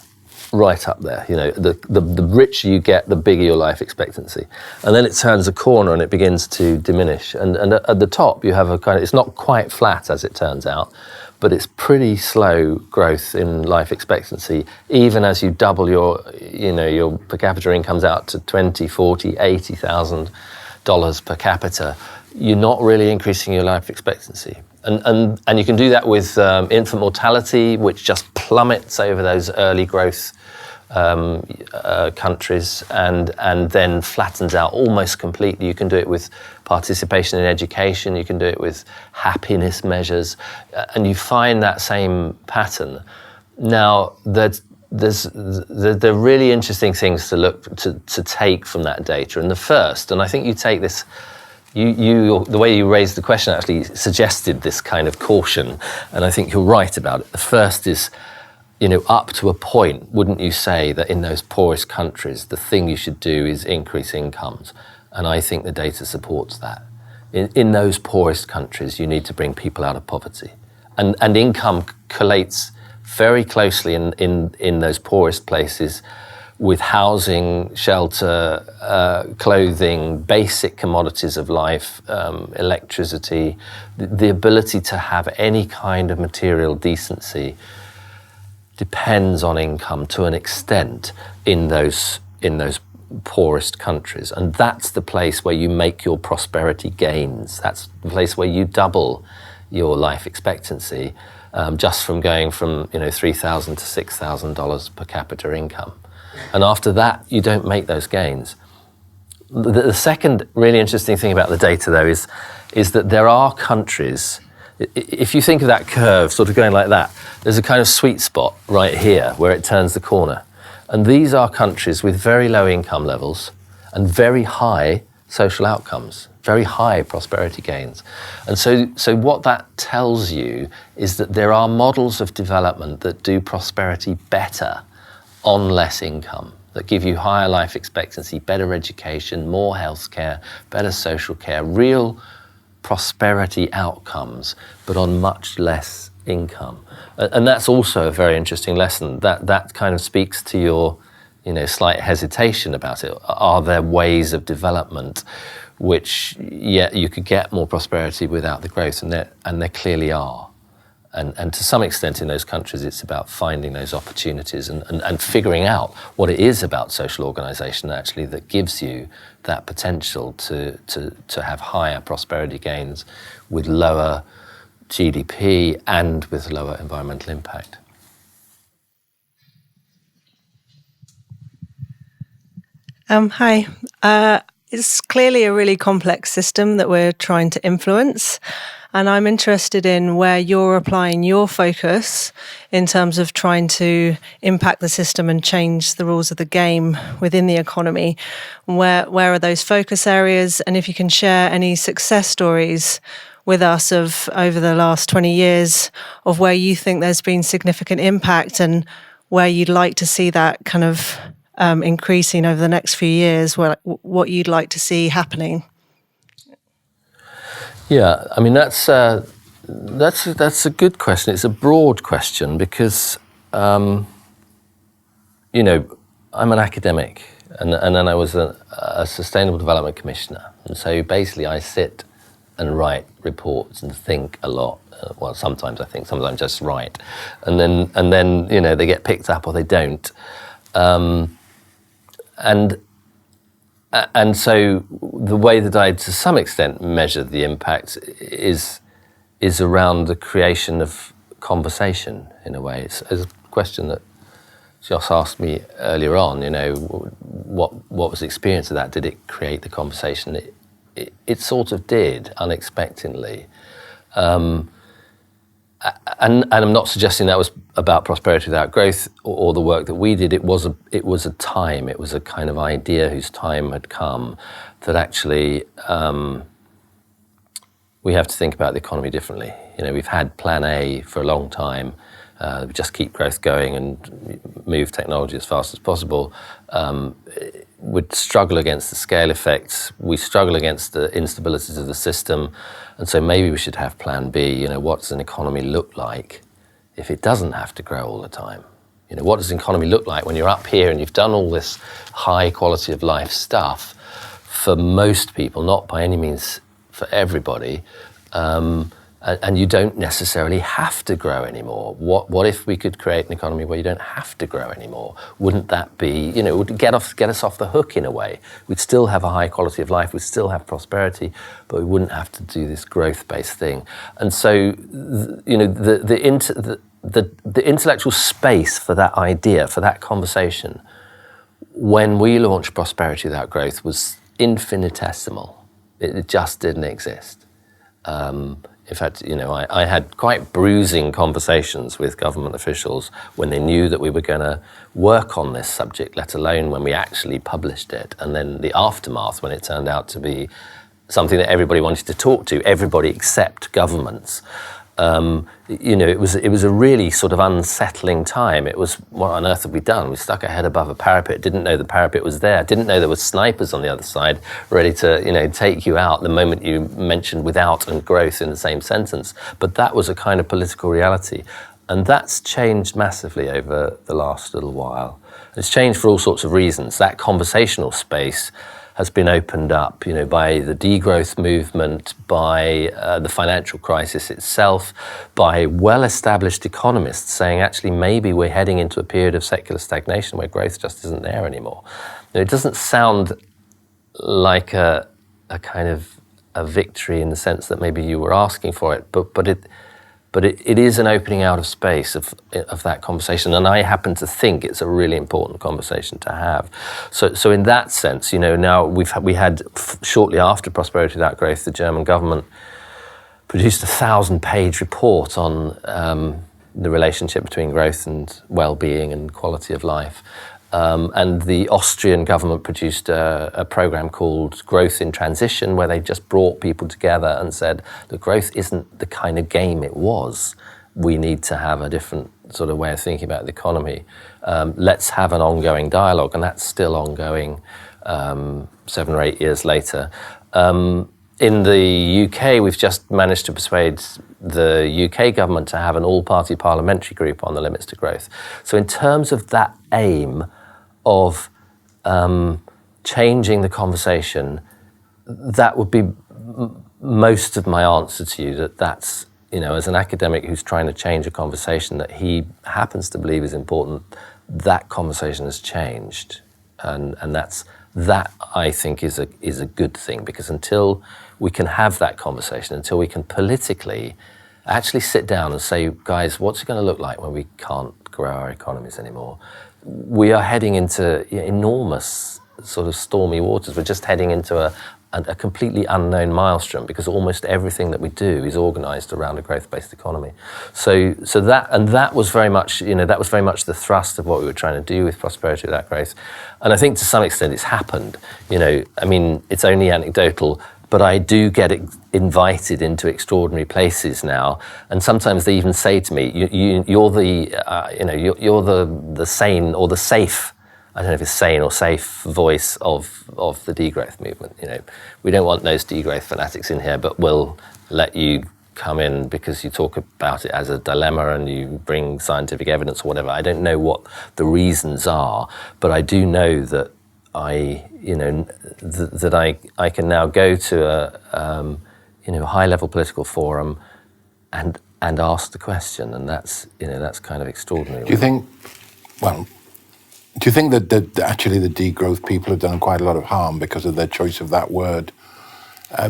Speaker 2: right up there. The richer you get, the bigger your life expectancy. And then it turns a corner and it begins to diminish. And at the top, you have a kind of, it's not quite flat as it turns out, but it's pretty slow growth in life expectancy, even as you double your per capita incomes out to $20,000, $40,000, $80,000 per capita. You're not really increasing your life expectancy. And you can do that with infant mortality, which just plummets over those early growth countries and then flattens out almost completely. You can do it with participation in education, you can do it with happiness measures, and you find that same pattern. Now, there are really interesting things to look to take from that data. And the first, and I think you take this, the way you raised the question actually suggested this kind of caution, and I think you're right about it. The first is, up to a point, wouldn't you say that in those poorest countries, the thing you should do is increase incomes? And I think the data supports that. In those poorest countries, you need to bring people out of poverty. And income collates very closely in those poorest places with housing, shelter, clothing, basic commodities of life, electricity, the ability to have any kind of material decency depends on income to an extent in those poorest countries. And that's the place where you make your prosperity gains. That's the place where you double your life expectancy just from going from $3,000 to $6,000 per capita income. And after that, you don't make those gains. The second really interesting thing about the data, though, is that there are countries. If you think of that curve sort of going like that, there's a kind of sweet spot right here where it turns the corner. And these are countries with very low income levels and very high social outcomes, very high prosperity gains. And so what that tells you is that there are models of development that do prosperity better on less income, that give you higher life expectancy, better education, more healthcare, better social care, real prosperity outcomes, but on much less income. And that's also a very interesting lesson. That kind of speaks to your slight hesitation about it. Are there ways of development which, you could get more prosperity without the growth? And there clearly are. And to some extent in those countries, it's about finding those opportunities and figuring out what it is about social organisation actually that gives you that potential to have higher prosperity gains with lower GDP and with lower environmental impact.
Speaker 7: Hi. It's clearly a really complex system that we're trying to influence. And I'm interested in where you're applying your focus in terms of trying to impact the system and change the rules of the game within the economy. Where are those focus areas? And if you can share any success stories with us of over the last 20 years of where you think there's been significant impact and where you'd like to see that kind of increasing over the next few years, what you'd like to see happening.
Speaker 2: Yeah, I mean that's a good question. It's a broad question because I'm an academic and then I was a sustainable development commissioner, and so basically I sit and write reports and think a lot. Well, sometimes I think, sometimes I just write, and then they get picked up or they don't, And so the way that I, to some extent, measure the impact is around the creation of conversation, in a way. It's a question that Joss asked me earlier on, what was the experience of that? Did it create the conversation? It sort of did, unexpectedly. and I'm not suggesting that was about prosperity without growth or the work that we did. It was a time. It was a kind of idea whose time had come that actually we have to think about the economy differently. We've had Plan A for a long time. We just keep growth going and move technology as fast as possible. We'd struggle against the scale effects. We struggle against the instabilities of the system. And so maybe we should have Plan B. What does an economy look like if it doesn't have to grow all the time? What does an economy look like when you're up here and you've done all this high quality of life stuff for most people, not by any means for everybody, and you don't necessarily have to grow anymore. What if we could create an economy where you don't have to grow anymore? Wouldn't that be, it would get us off the hook in a way. We'd still have a high quality of life, we'd still have prosperity, but we wouldn't have to do this growth-based thing. And so, the intellectual space for that idea, for that conversation, when we launched Prosperity Without Growth was infinitesimal. It just didn't exist. In fact, I had quite bruising conversations with government officials when they knew that we were going to work on this subject, let alone when we actually published it. And then the aftermath, when it turned out to be something that everybody wanted to talk to, everybody except governments. It was a really sort of unsettling time. It was, what on earth have we done? We stuck our head above a parapet, didn't know the parapet was there, didn't know there were snipers on the other side ready to, take you out the moment you mentioned without and growth in the same sentence. But that was a kind of political reality. And that's changed massively over the last little while. It's changed for all sorts of reasons. That conversational space has been opened up, by the degrowth movement, by the financial crisis itself, by well-established economists saying, actually, maybe we're heading into a period of secular stagnation where growth just isn't there anymore. It doesn't sound like a kind of a victory in the sense that maybe you were asking for it, but it is an opening out of space of that conversation, and I happen to think it's a really important conversation to have. So in that sense, now we had shortly after Prosperity Without Growth, the German government produced a 1,000-page report on the relationship between growth and well-being and quality of life. And the Austrian government produced a program called Growth in Transition, where they just brought people together and said, the growth isn't the kind of game it was. We need to have a different sort of way of thinking about the economy. Let's have an ongoing dialogue, and that's still ongoing 7 or 8 years later. In the UK, we've just managed to persuade the UK government to have an all-party parliamentary group on the limits to growth. So in terms of that aim of changing the conversation, that would be most of my answer to you, that's, as an academic who's trying to change a conversation that he happens to believe is important, that conversation has changed. And that I think is a good thing, because until we can have that conversation, until we can politically actually sit down and say, guys, what's it going to look like when we can't grow our economies anymore? We are heading into enormous sort of stormy waters. We're just heading into a completely unknown maelstrom, because almost everything that we do is organised around a growth-based economy. So that was very much, the thrust of what we were trying to do with Prosperity Without Growth. And I think to some extent it's happened. It's only anecdotal, but I do get invited into extraordinary places now, and sometimes they even say to me, "You're the sane or the safe." I don't know if it's sane or safe voice of the degrowth movement. We don't want those degrowth fanatics in here, but we'll let you come in because you talk about it as a dilemma and you bring scientific evidence or whatever. I don't know what the reasons are, but I do know that I can now go to a high-level political forum and ask the question, and that's kind of extraordinary.
Speaker 4: Do you think that actually the degrowth people have done quite a lot of harm because of their choice of that word?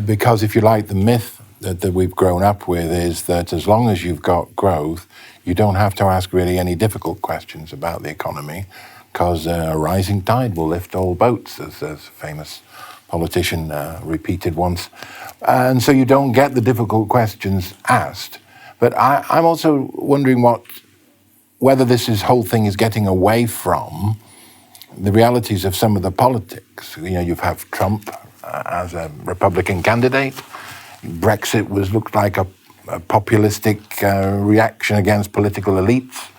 Speaker 4: Because if you like, the myth that we've grown up with is that as long as you've got growth, you don't have to ask really any difficult questions about the economy, because a rising tide will lift all boats, as a famous politician repeated once. And so you don't get the difficult questions asked. But I'm also wondering whether this whole thing is getting away from the realities of some of the politics. You know, you have Trump as a Republican candidate. Brexit looked like a populistic reaction against political elites.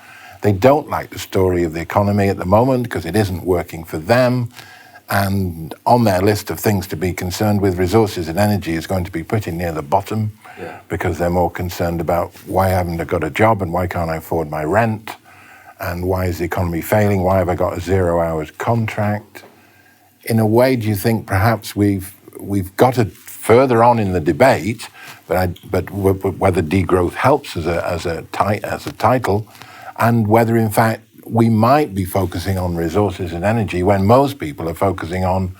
Speaker 4: They don't like the story of the economy at the moment because it isn't working for them. And on their list of things to be concerned with, resources and energy is going to be pretty near the bottom because they're more concerned about why haven't I got a job and why can't I afford my rent and why is the economy failing, why have I got a 0 hours contract. In a way, do you think perhaps we've got it further on in the debate, but whether degrowth helps as a title, and whether in fact we might be focusing on resources and energy when most people are focusing on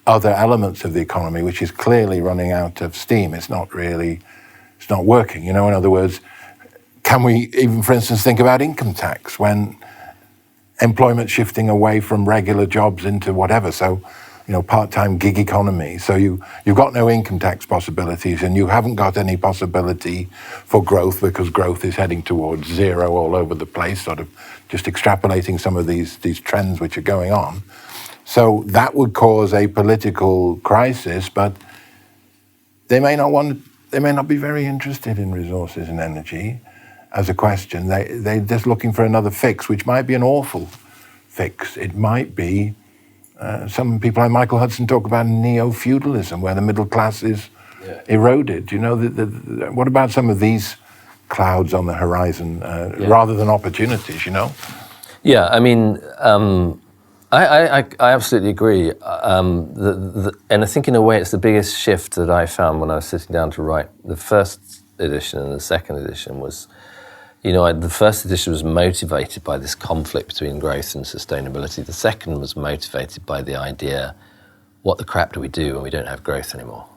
Speaker 4: other elements of the economy, which is clearly running out of steam. It's not working. You know, in other words, can we even, for instance, think about income tax when employment shifting away from regular jobs into whatever? So, you know, part-time gig economy. So you've got no income tax possibilities and you haven't got any possibility for growth because growth is heading towards zero all over the place, sort of just extrapolating some of these trends which are going on. So that would cause a political crisis, but they may not be very interested in resources and energy as a question. They're just looking for another fix, which might be an awful fix. It might be some people like Michael Hudson talk about neo-feudalism, where the middle class is eroded. You know, what about some of these clouds on the horizon rather than opportunities? You know.
Speaker 2: Yeah, I mean, I absolutely agree, and I think in a way it's the biggest shift that I found when I was sitting down to write the first edition and the second edition was. You know, the first edition was motivated by this conflict between growth and sustainability. The second was motivated by the idea, what the crap do we do when we don't have growth anymore?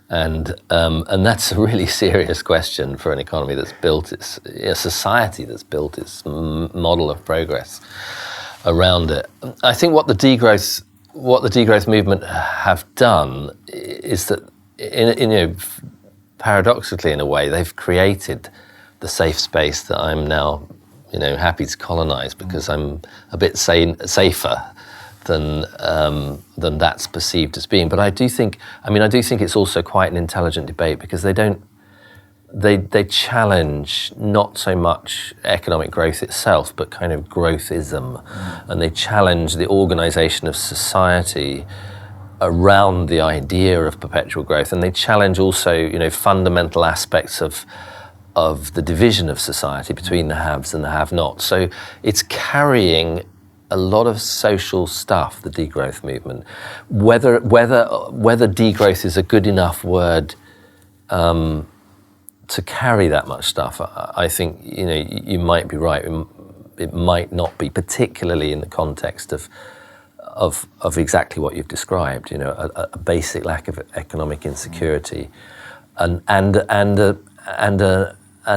Speaker 2: And that's a really serious question for an economy that's built a society that's built its model of progress around it. I think what the degrowth movement have done is that, you know, paradoxically in a way, they've created the safe space that I'm now, you know, happy to colonize because I'm a bit safer than that's perceived as being. But I do think it's also quite an intelligent debate because they challenge not so much economic growth itself, but kind of growthism, and they challenge the organization of society around the idea of perpetual growth, and they challenge also, you know, fundamental aspects of the division of society between the haves and the have-nots. So it's carrying a lot of social stuff, the degrowth movement. Whether degrowth is a good enough word to carry that much stuff, I think, you know, you might be right. It might not be, particularly in the context of exactly what you've described. You know, a basic lack of economic insecurity, an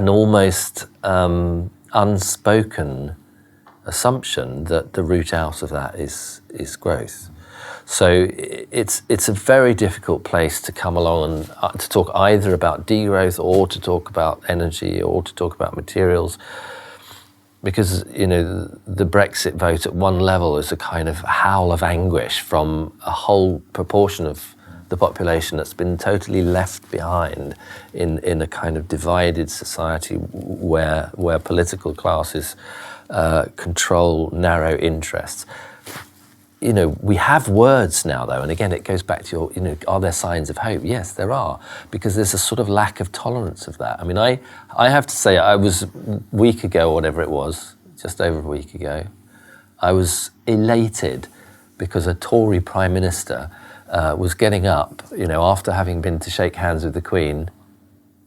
Speaker 2: almost unspoken assumption that the route out of that is growth. So it's a very difficult place to come along and to talk either about degrowth or to talk about energy or to talk about materials, because, you know, the Brexit vote at one level is a kind of howl of anguish from a whole proportion of the population that's been totally left behind in a kind of divided society where political classes control narrow interests. You know, we have words now, though, and again, it goes back to your, you know, are there signs of hope? Yes, there are, because there's a sort of lack of tolerance of that. I mean, I have to say, I was a week ago, or whatever it was, just over a week ago, I was elated because a Tory Prime Minister was getting up, you know, after having been to shake hands with the Queen,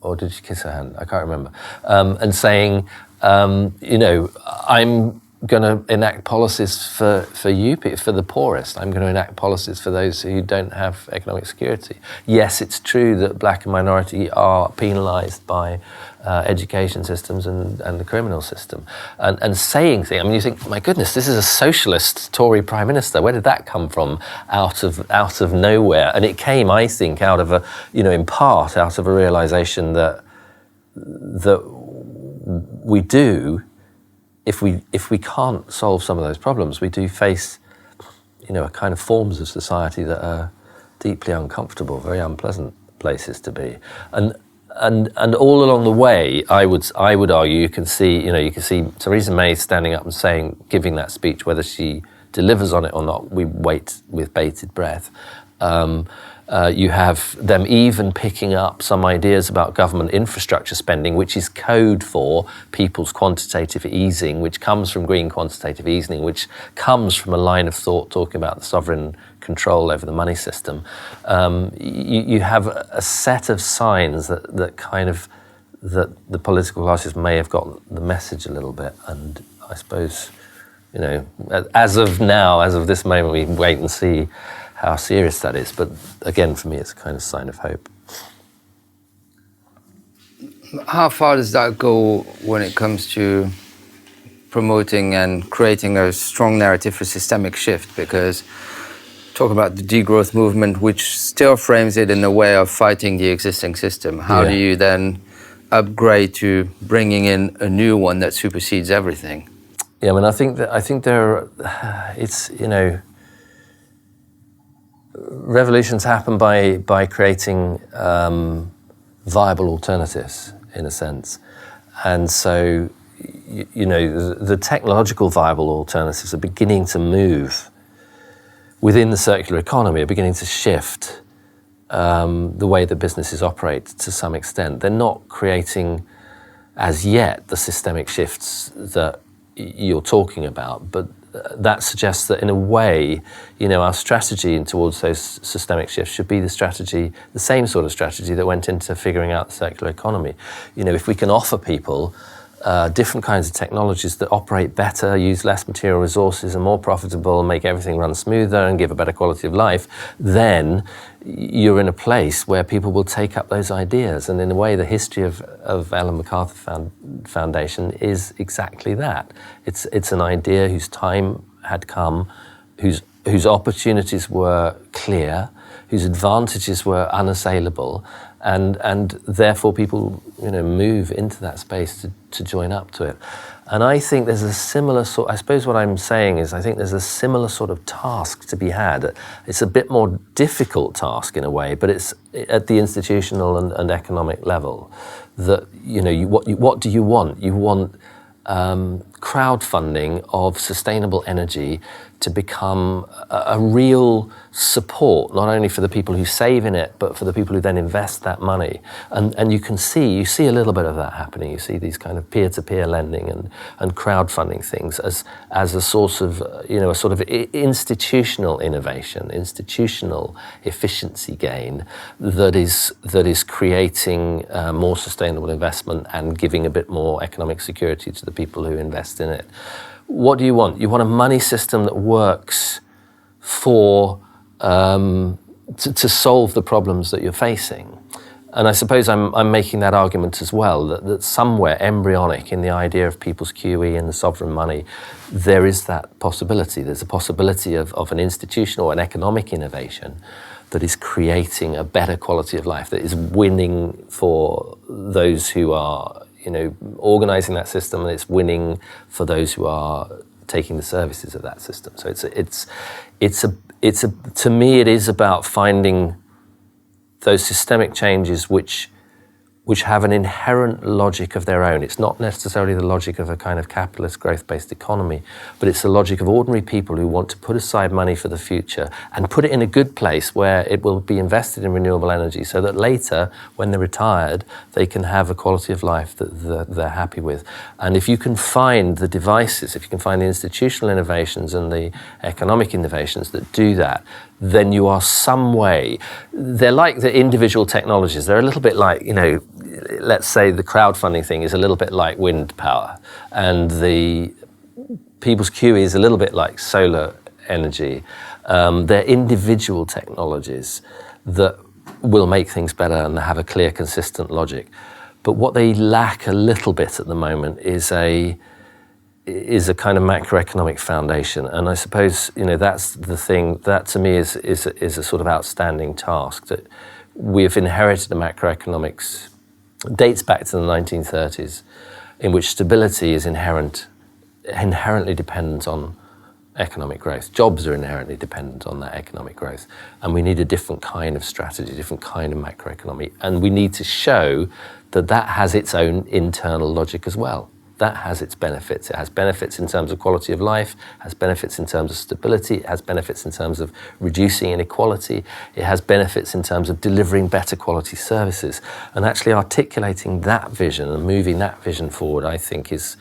Speaker 2: or did she kiss her hand? I can't remember, and saying, you know, I'm going to enact policies for you, for the poorest. I'm going to enact policies for those who don't have economic security. Yes, it's true that black and minority are penalised by education systems and the criminal system. And saying things, I mean, you think, my goodness, this is a socialist Tory Prime Minister. Where did that come from out of nowhere? And it came, I think, out of a, you know, in part, out of a realisation that we do, if we can't solve some of those problems, we do face, a kind of forms of society that are deeply uncomfortable, very unpleasant places to be. And all along the way, I would argue, you can see Theresa May standing up and giving that speech, whether she delivers on it or not, we wait with bated breath. You have them even picking up some ideas about government infrastructure spending, which is code for people's quantitative easing, which comes from green quantitative easing, which comes from a line of thought talking about the sovereign control over the money system. You have a set of signs that the political classes may have got the message a little bit, and I suppose, as of now, as of this moment, we wait and see how serious that is. But again, for me, it's a kind of sign of hope.
Speaker 3: How far does that go when it comes to promoting and creating a strong narrative for systemic shift? Because talk about the degrowth movement, which still frames it in a way of fighting the existing system. How do you then upgrade to bringing in a new one that supersedes everything?
Speaker 2: Yeah, I mean, I think revolutions happen by creating viable alternatives, in a sense. And so, the technological viable alternatives are beginning to move within the circular economy, are beginning to shift the way that businesses operate to some extent. They're not creating, as yet, the systemic shifts that you're talking about, but that suggests that in a way, our strategy towards those systemic shifts should be the same sort of strategy that went into figuring out the circular economy. If we can offer people different kinds of technologies that operate better, use less material resources, are more profitable, make everything run smoother and give a better quality of life, then you're in a place where people will take up those ideas. And in a way, the history of Ellen MacArthur Foundation is exactly that. It's an idea whose time had come, whose opportunities were clear, whose advantages were unassailable, and therefore people move into that space to join up to it. And I think there's a similar I suppose what I'm saying is I think there's a similar sort of task to be had. It's a bit more difficult task in a way, but it's at the institutional and economic level that, what do you want? You want crowdfunding of sustainable energy to become a real support, not only for the people who save in it, but for the people who then invest that money. And you see a little bit of that happening. You see these kind of peer-to-peer lending and crowdfunding things as a source of, a sort of institutional innovation, institutional efficiency gain that is creating more sustainable investment and giving a bit more economic security to the people who invest in it. What do you want? You want a money system that works for to solve the problems that you're facing. And I suppose I'm making that argument as well, that somewhere embryonic in the idea of people's QE and the sovereign money, there is that possibility. There's a possibility of an institutional or an economic innovation that is creating a better quality of life, that is winning for those who are organising that system, and it's winning for those who are taking the services of that system. So to me, it is about finding those systemic changes which have an inherent logic of their own. It's not necessarily the logic of a kind of capitalist growth-based economy, but it's the logic of ordinary people who want to put aside money for the future and put it in a good place where it will be invested in renewable energy so that later, when they're retired, they can have a quality of life that they're happy with. And if you can find the devices, if you can find the institutional innovations and the economic innovations that do that, then you are some way. They're like the individual technologies. They're a little bit like, let's say the crowdfunding thing is a little bit like wind power, and the people's QE is a little bit like solar energy. They're individual technologies that will make things better and have a clear, consistent logic. But what they lack a little bit at the moment is a kind of macroeconomic foundation. And I suppose, that's the thing, that to me is a sort of outstanding task, that we have inherited a macroeconomics, dates back to the 1930s, in which stability is inherently dependent on economic growth. Jobs are inherently dependent on that economic growth. And we need a different kind of strategy, different kind of macroeconomy. And we need to show that that has its own internal logic as well. That has its benefits. It has benefits in terms of quality of life, has benefits in terms of stability, it has benefits in terms of reducing inequality, it has benefits in terms of delivering better quality services. And actually articulating that vision and moving that vision forward, I think is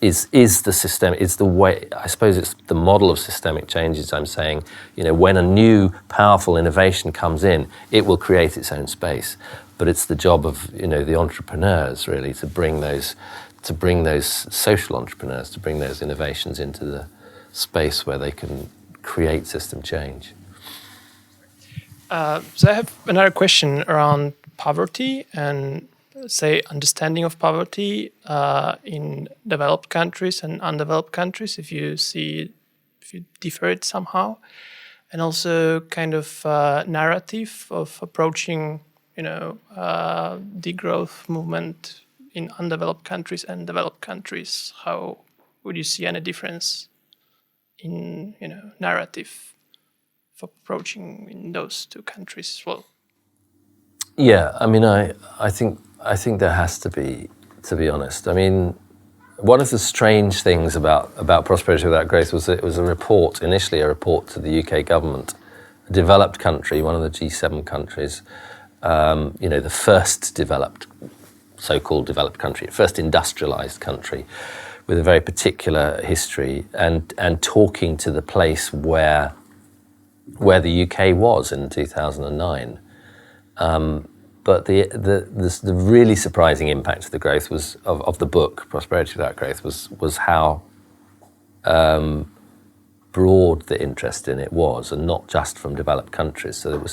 Speaker 2: the system, is the way, I suppose it's the model of systemic changes. I'm saying, when a new powerful innovation comes in, it will create its own space. But it's the job of, the entrepreneurs really to bring those social entrepreneurs, to bring those innovations into the space where they can create system change.
Speaker 5: So I have another question around poverty and, say, understanding of poverty in developed countries and undeveloped countries, if you differ it somehow, and also kind of narrative of approaching, degrowth movement in undeveloped countries and developed countries. How would you see any difference in narrative for approaching in those two countries as well?
Speaker 2: Yeah, I think there has to be honest. One of the strange things about Prosperity Without Growth was that it was initially a report to the UK government, a developed country, one of the G7 countries, the first so-called developed country, first industrialised country, with a very particular history, and talking to the place where the UK was in 2009. But the really surprising impact of the growth of the book Prosperity Without Growth was how broad the interest in it was, and not just from developed countries. So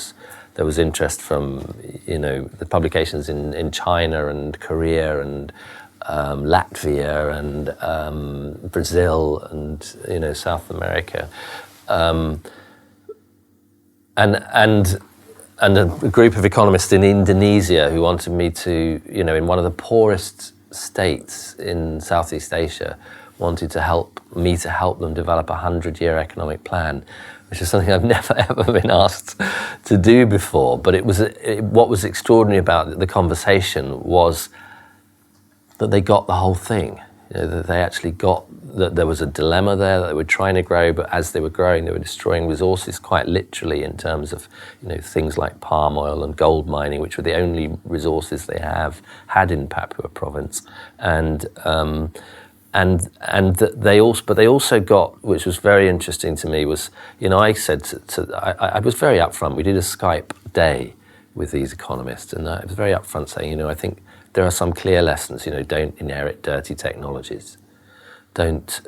Speaker 2: there was interest from the publications in China and Korea and Latvia and Brazil and South America, and a group of economists in Indonesia who wanted me to, in one of the poorest states in Southeast Asia, wanted to help them develop a 100-year economic plan, which is something I've never ever been asked to do before. But what was extraordinary about the conversation was that they got the whole thing. That they actually got that there was a dilemma there, that they were trying to grow, but as they were growing, they were destroying resources quite literally in terms of things like palm oil and gold mining, which were the only resources they had in Papua province, and they also got, which was very interesting to me, was I said I was very upfront. We did a Skype day with these economists, and I was very upfront saying, I think there are some clear lessons. Don't inherit dirty technologies. Don't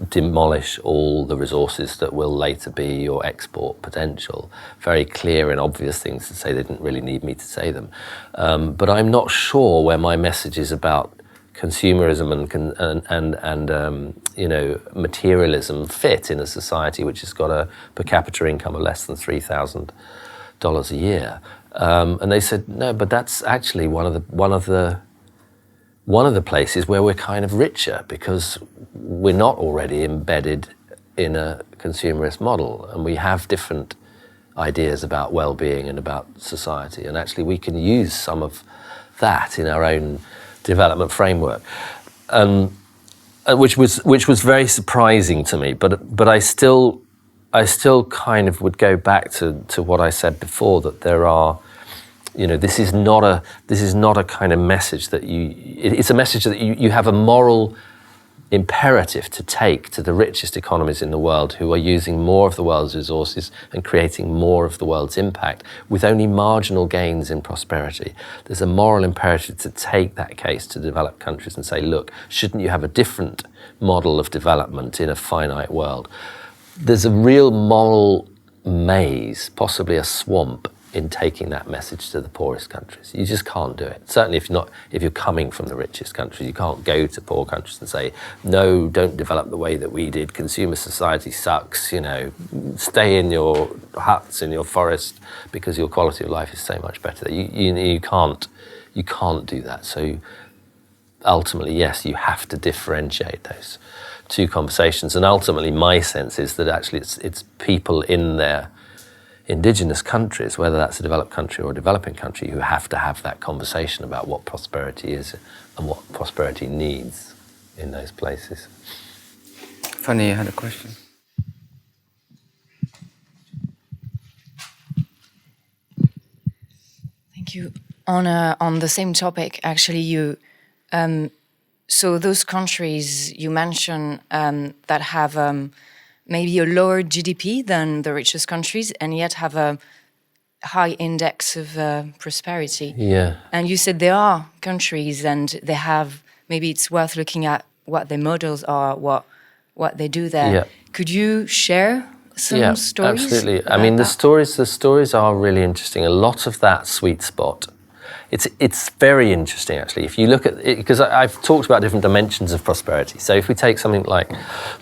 Speaker 2: demolish all the resources that will later be your export potential. Very clear and obvious things to say. They didn't really need me to say them. But I'm not sure where my message is about consumerism and materialism fit in a society which has got a per capita income of less than $3,000 a year. And they said, no, but that's actually one of the places where we're kind of richer, because we're not already embedded in a consumerist model, and we have different ideas about well-being and about society, and actually we can use some of that in our own development framework, which was very surprising to me. But I still kind of would go back to what I said before, that there are, this is not a kind of message that it's a message that you have a moral imperative to take to the richest economies in the world, who are using more of the world's resources and creating more of the world's impact with only marginal gains in prosperity. There's a moral imperative to take that case to developed countries and say, look, shouldn't you have a different model of development in a finite world? There's a real moral maze, possibly a swamp, in taking that message to the poorest countries. You just can't do it. Certainly if you're coming from the richest countries, you can't go to poor countries and say, no, don't develop the way that we did. Consumer society sucks, stay in your huts, in your forest, because your quality of life is so much better. You can't do that. So ultimately, yes, you have to differentiate those two conversations. And ultimately, my sense is that actually it's people in their indigenous countries, whether that's a developed country or a developing country, who have to have that conversation about what prosperity is and what prosperity needs in those places.
Speaker 3: Fanny, you had a question.
Speaker 8: Thank you. On the same topic, actually, so those countries you mentioned that have maybe a lower GDP than the richest countries, and yet have a high index of prosperity.
Speaker 2: Yeah.
Speaker 8: And you said there are countries, and they have, maybe it's worth looking at what their models are, what they do there.
Speaker 2: Yeah.
Speaker 8: Could you share some stories?
Speaker 2: Absolutely. I mean, the stories are really interesting. A lot of that sweet spot. It's very interesting, actually. If you look at it, because I've talked about different dimensions of prosperity. So if we take something like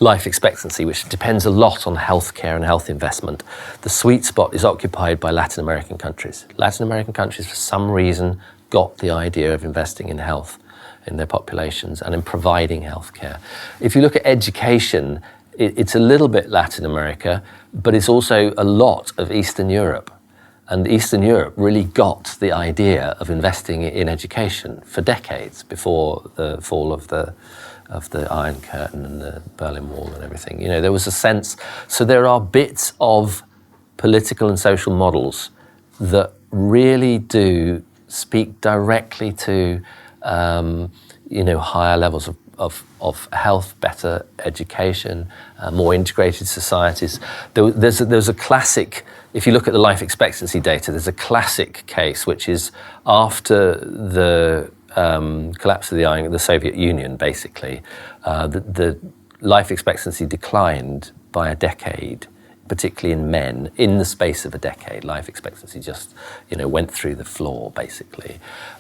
Speaker 2: life expectancy, which depends a lot on healthcare and health investment, the sweet spot is occupied by Latin American countries. Latin American countries, for some reason, got the idea of investing in health in their populations and in providing healthcare. If you look at education, it's a little bit Latin America, but it's also a lot of Eastern Europe. And Eastern Europe really got the idea of investing in education for decades before the fall of the Iron Curtain and the Berlin Wall and everything. You know, there was a sense. So there are bits of political and social models that really do speak directly to, higher levels of health, better education, more integrated societies. There's a classic. If you look at the life expectancy data, there's a classic case, which is after the collapse of the Soviet Union, basically, the life expectancy declined by a decade, particularly in men. In the space of a decade, life expectancy just, went through the floor, basically.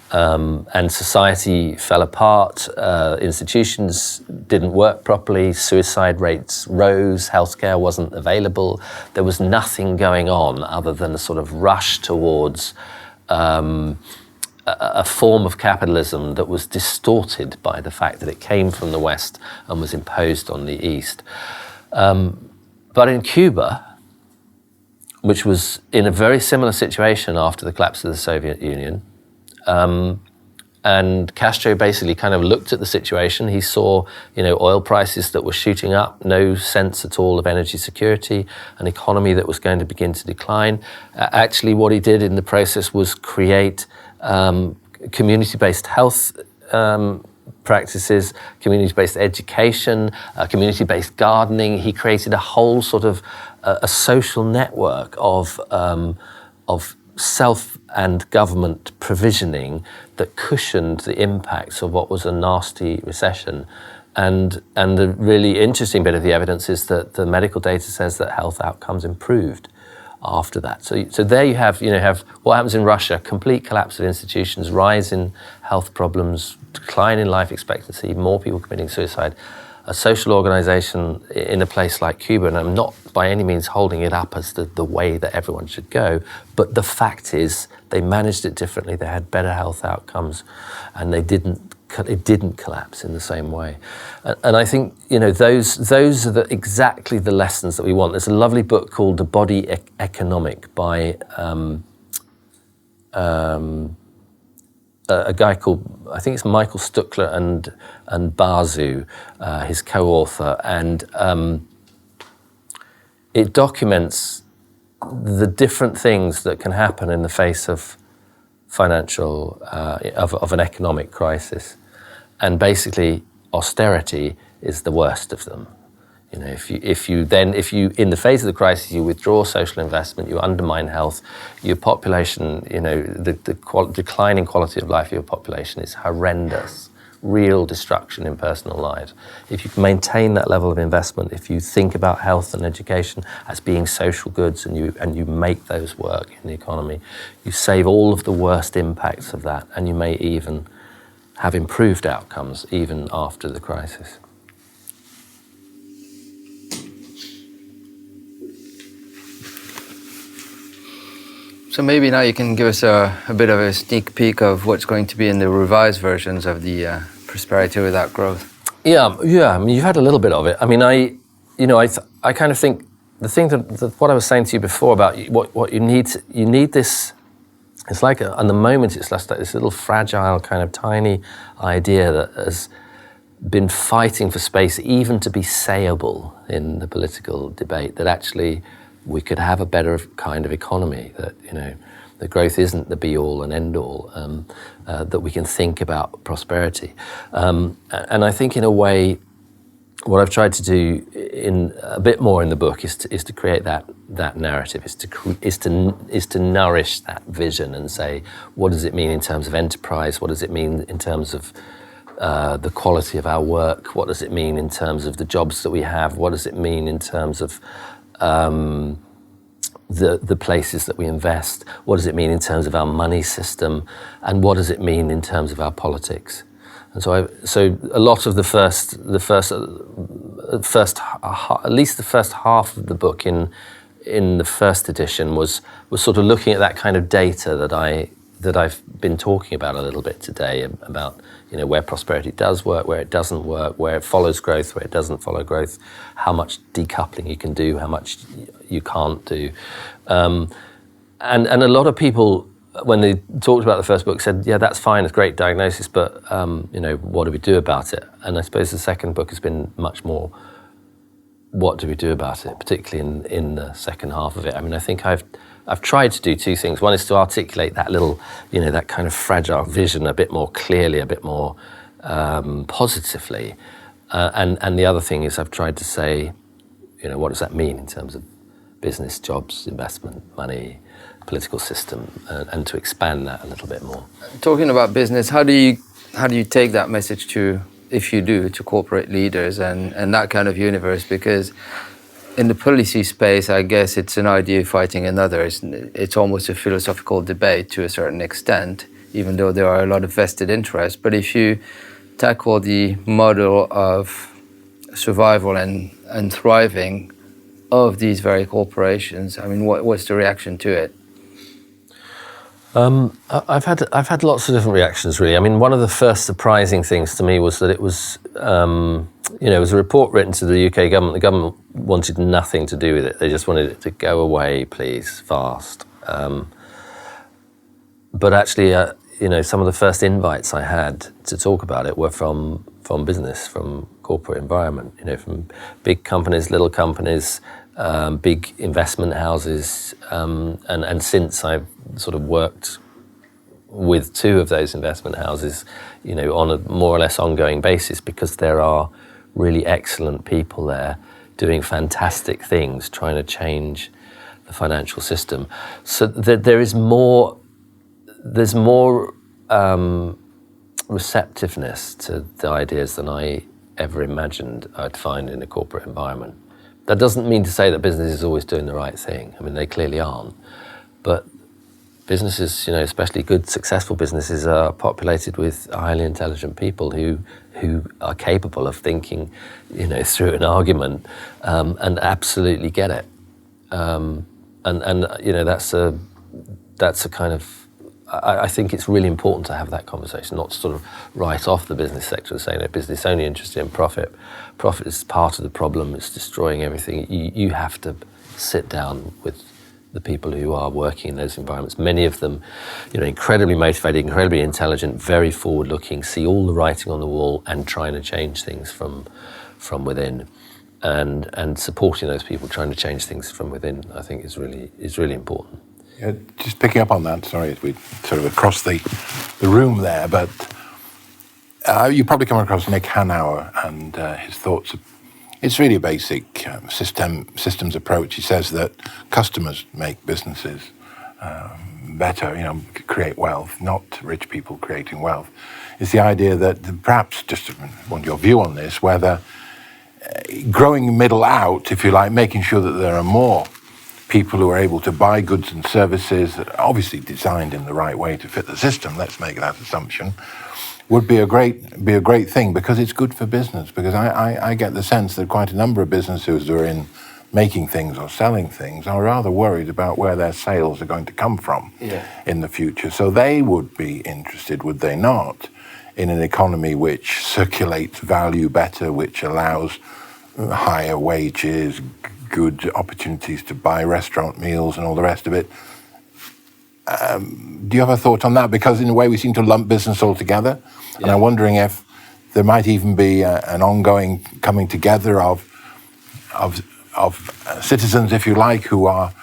Speaker 2: And society fell apart, institutions didn't work properly, suicide rates rose, healthcare wasn't available. There was nothing going on other than a sort of rush towards a form of capitalism that was distorted by the fact that it came from the West and was imposed on the East. But in Cuba, which was in a very similar situation after the collapse of the Soviet Union, and Castro basically kind of looked at the situation. He saw, oil prices that were shooting up, no sense at all of energy security, an economy that was going to begin to decline. Actually, what he did in the process was create community-based health practices, community-based education, community-based gardening. He created a whole sort of a social network of self and government provisioning that cushioned the impacts of what was a nasty recession. And the really interesting bit of the evidence is that the medical data says that health outcomes improved after that. So there you have what happens in Russia: complete collapse of institutions, rise in health problems, decline in life expectancy, more people committing suicide. A social organisation in a place like Cuba, and I'm not by any means holding it up as the way that everyone should go, but the fact is they managed it differently. They had better health outcomes, and it didn't collapse in the same way. And I think those are exactly the lessons that we want. There's a lovely book called The Body Economic by a guy called, I think it's Michael Stuckler and Basu, his co-author, and it documents the different things that can happen in the face of financial, of an economic crisis. And basically, austerity is the worst of them. If you in the face of the crisis, you withdraw social investment, you undermine health, your population, the declining quality of life of your population is horrendous, real destruction in personal lives. If you can maintain that level of investment, if you think about health and education as being social goods and you make those work in the economy, you save all of the worst impacts of that, and you may even have improved outcomes even after the crisis.
Speaker 3: So maybe now you can give us a bit of a sneak peek of what's going to be in the revised versions of the prosperity without growth?
Speaker 2: Yeah. I mean, you've had a little bit of it. I mean, I kind of think the thing that what I was saying to you before about what you need this. It's like, at the moment, it's like this little fragile kind of tiny idea that has been fighting for space, even to be sayable in the political debate. That actually we could have a better kind of economy. That the growth isn't the be all and end all. That we can think about prosperity, and I think in a way, what I've tried to do in a bit more in the book is to create that narrative, is to nourish that vision and say, what does it mean in terms of enterprise? What does it mean in terms of the quality of our work? What does it mean in terms of the jobs that we have? What does it mean in terms of the places that we invest? What does it mean in terms of our money system? And what does it mean in terms of our politics? And so a lot of at least the first half of the book in the first edition was sort of looking at that kind of data that I've been talking about a little bit today, about where prosperity does work, where it doesn't work, where it follows growth, where it doesn't follow growth, how much decoupling you can do, how much you can't do, and a lot of people, when they talked about the first book, said, yeah, that's fine, it's a great diagnosis, but what do we do about it? And I suppose the second book has been much more, what do we do about it, particularly in the second half of it. I mean, I think I've tried to do two things. One is to articulate that little, that kind of fragile vision a bit more clearly, a bit more positively. And the other thing is I've tried to say, what does that mean in terms of business, jobs, investment, money, political system, and to expand that a little bit more.
Speaker 3: Talking about business, how do you take that message to, if you do, to corporate leaders and that kind of universe? Because in the policy space, I guess it's an idea fighting another. It's almost a philosophical debate to a certain extent, even though there are a lot of vested interests. But if you tackle the model of survival and thriving of these very corporations, I mean, what's the reaction to it?
Speaker 2: I've had lots of different reactions, really. I mean, one of the first surprising things to me was that it was, it was a report written to the UK government. The government wanted nothing to do with it. They just wanted it to go away, please, fast. But actually, some of the first invites I had to talk about it were from business, from corporate environment, from big companies, little companies, big investment houses, and since I've sort of worked with two of those investment houses, on a more or less ongoing basis, because there are really excellent people there doing fantastic things, trying to change the financial system. So there's more receptiveness to the ideas than I ever imagined I'd find in a corporate environment. That doesn't mean to say that business is always doing the right thing. I mean, they clearly aren't. But businesses, especially good, successful businesses, are populated with highly intelligent people who are capable of thinking, through an argument, and absolutely get it. That's a kind of. I think it's really important to have that conversation, not to sort of write off the business sector and say, business is only interested in profit. Profit is part of the problem, it's destroying everything. You have to sit down with the people who are working in those environments. Many of them, incredibly motivated, incredibly intelligent, very forward-looking, see all the writing on the wall and trying to change things from within. And supporting those people trying to change things from within, I think is really important.
Speaker 4: Yeah, just picking up on that, sorry, as we sort of across the room there, but you probably come across Nick Hanauer and his thoughts. It's really a basic systems approach. He says that customers make businesses better, create wealth, not rich people creating wealth. It's the idea that perhaps, just want your view on this, whether growing middle out, if you like, making sure that there are more people who are able to buy goods and services that are obviously designed in the right way to fit the system, let's make that assumption, would be a great thing, because it's good for business. Because I get the sense that quite a number of businesses who are in making things or selling things are rather worried about where their sales are going to come from in the future. So they would be interested, would they not, in an economy which circulates value better, which allows higher wages, good opportunities to buy restaurant meals and all the rest of it. Do you have a thought on that? Because in a way we seem to lump business all together. Yeah. And I'm wondering if there might even be an ongoing coming together of citizens, if you like, who are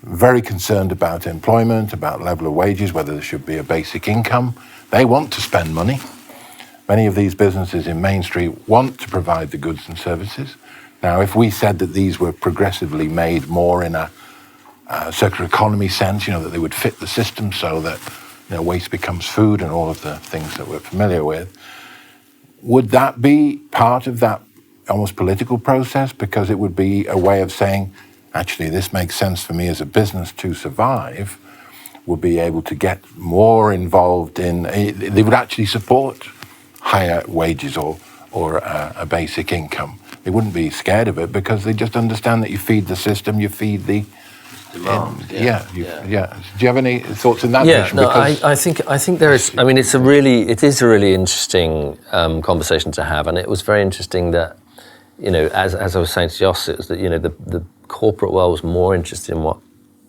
Speaker 4: very concerned about employment, about level of wages, whether there should be a basic income. They want to spend money. Many of these businesses in Main Street want to provide the goods and services. Now, if we said that these were progressively made more in a circular economy sense, that they would fit the system so that waste becomes food and all of the things that we're familiar with, would that be part of that almost political process? Because it would be a way of saying, actually, this makes sense for me as a business to survive, would be able to get more involved in, they would actually support higher wages or a basic income. They wouldn't be scared of it because they just understand that you feed the system, you feed the demand. Do you have any thoughts in that direction?
Speaker 2: No, I think there is. I mean, it is a really interesting conversation to have, and it was very interesting that, as I was saying to Jos, it was that the corporate world was more interested in what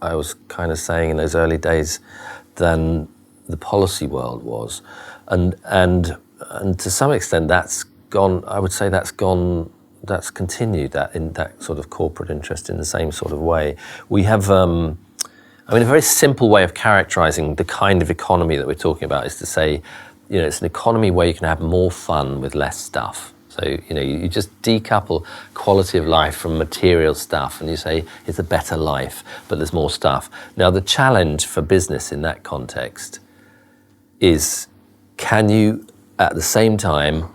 Speaker 2: I was kind of saying in those early days than the policy world was, and to some extent that's gone. I would say that's gone. That's continued in that sort of corporate interest in the same sort of way. We have, a very simple way of characterizing the kind of economy that we're talking about is to say, it's an economy where you can have more fun with less stuff. So, you just decouple quality of life from material stuff and you say it's a better life, but there's more stuff. Now, the challenge for business in that context is, can you, at the same time,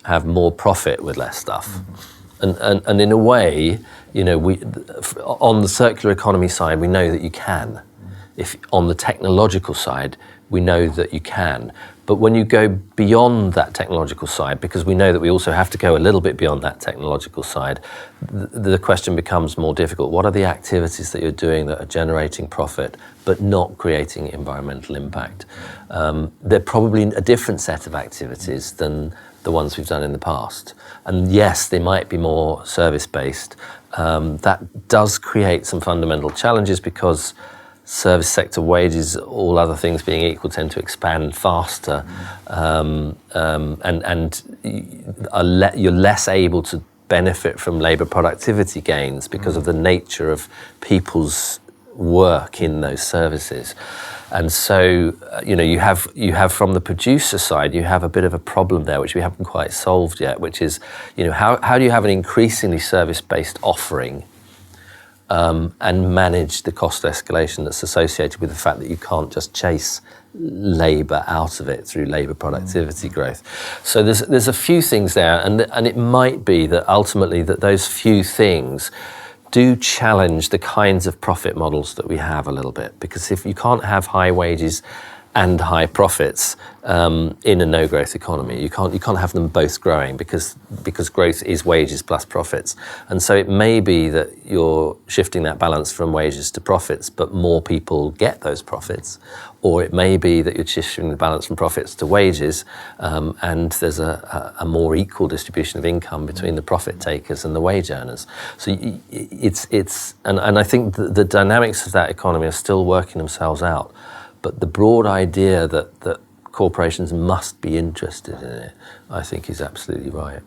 Speaker 2: have more profit with less stuff? Mm-hmm. And in a way, we on the circular economy side, we know that you can. If on the technological side, we know that you can. But when you go beyond that technological side, because we know that we also have to go a little bit beyond that technological side, the question becomes more difficult. What are the activities that you're doing that are generating profit but not creating environmental impact? They're probably a different set of activities than the ones we've done in the past. And yes, they might be more service-based. That does create some fundamental challenges because service sector wages, all other things being equal, tend to expand faster, and you're less able to benefit from labour productivity gains because of the nature of people's work in those services. And so, you have from the producer side, you have a bit of a problem there, which we haven't quite solved yet, which is, how do you have an increasingly service-based offering and manage the cost escalation that's associated with the fact that you can't just chase labour out of it through labour productivity growth. So there's a few things there, and it might be that ultimately that those few things do challenge the kinds of profit models that we have a little bit, because if you can't have high wages and high profits in a no-growth economy, you can't have them both growing because growth is wages plus profits. And so it may be that you're shifting that balance from wages to profits, but more people get those profits, or it may be that you're shifting the balance from profits to wages, and there's a more equal distribution of income between the profit takers and the wage earners. So and I think the dynamics of that economy are still working themselves out. But the broad idea that corporations must be interested in it, I think, is absolutely right.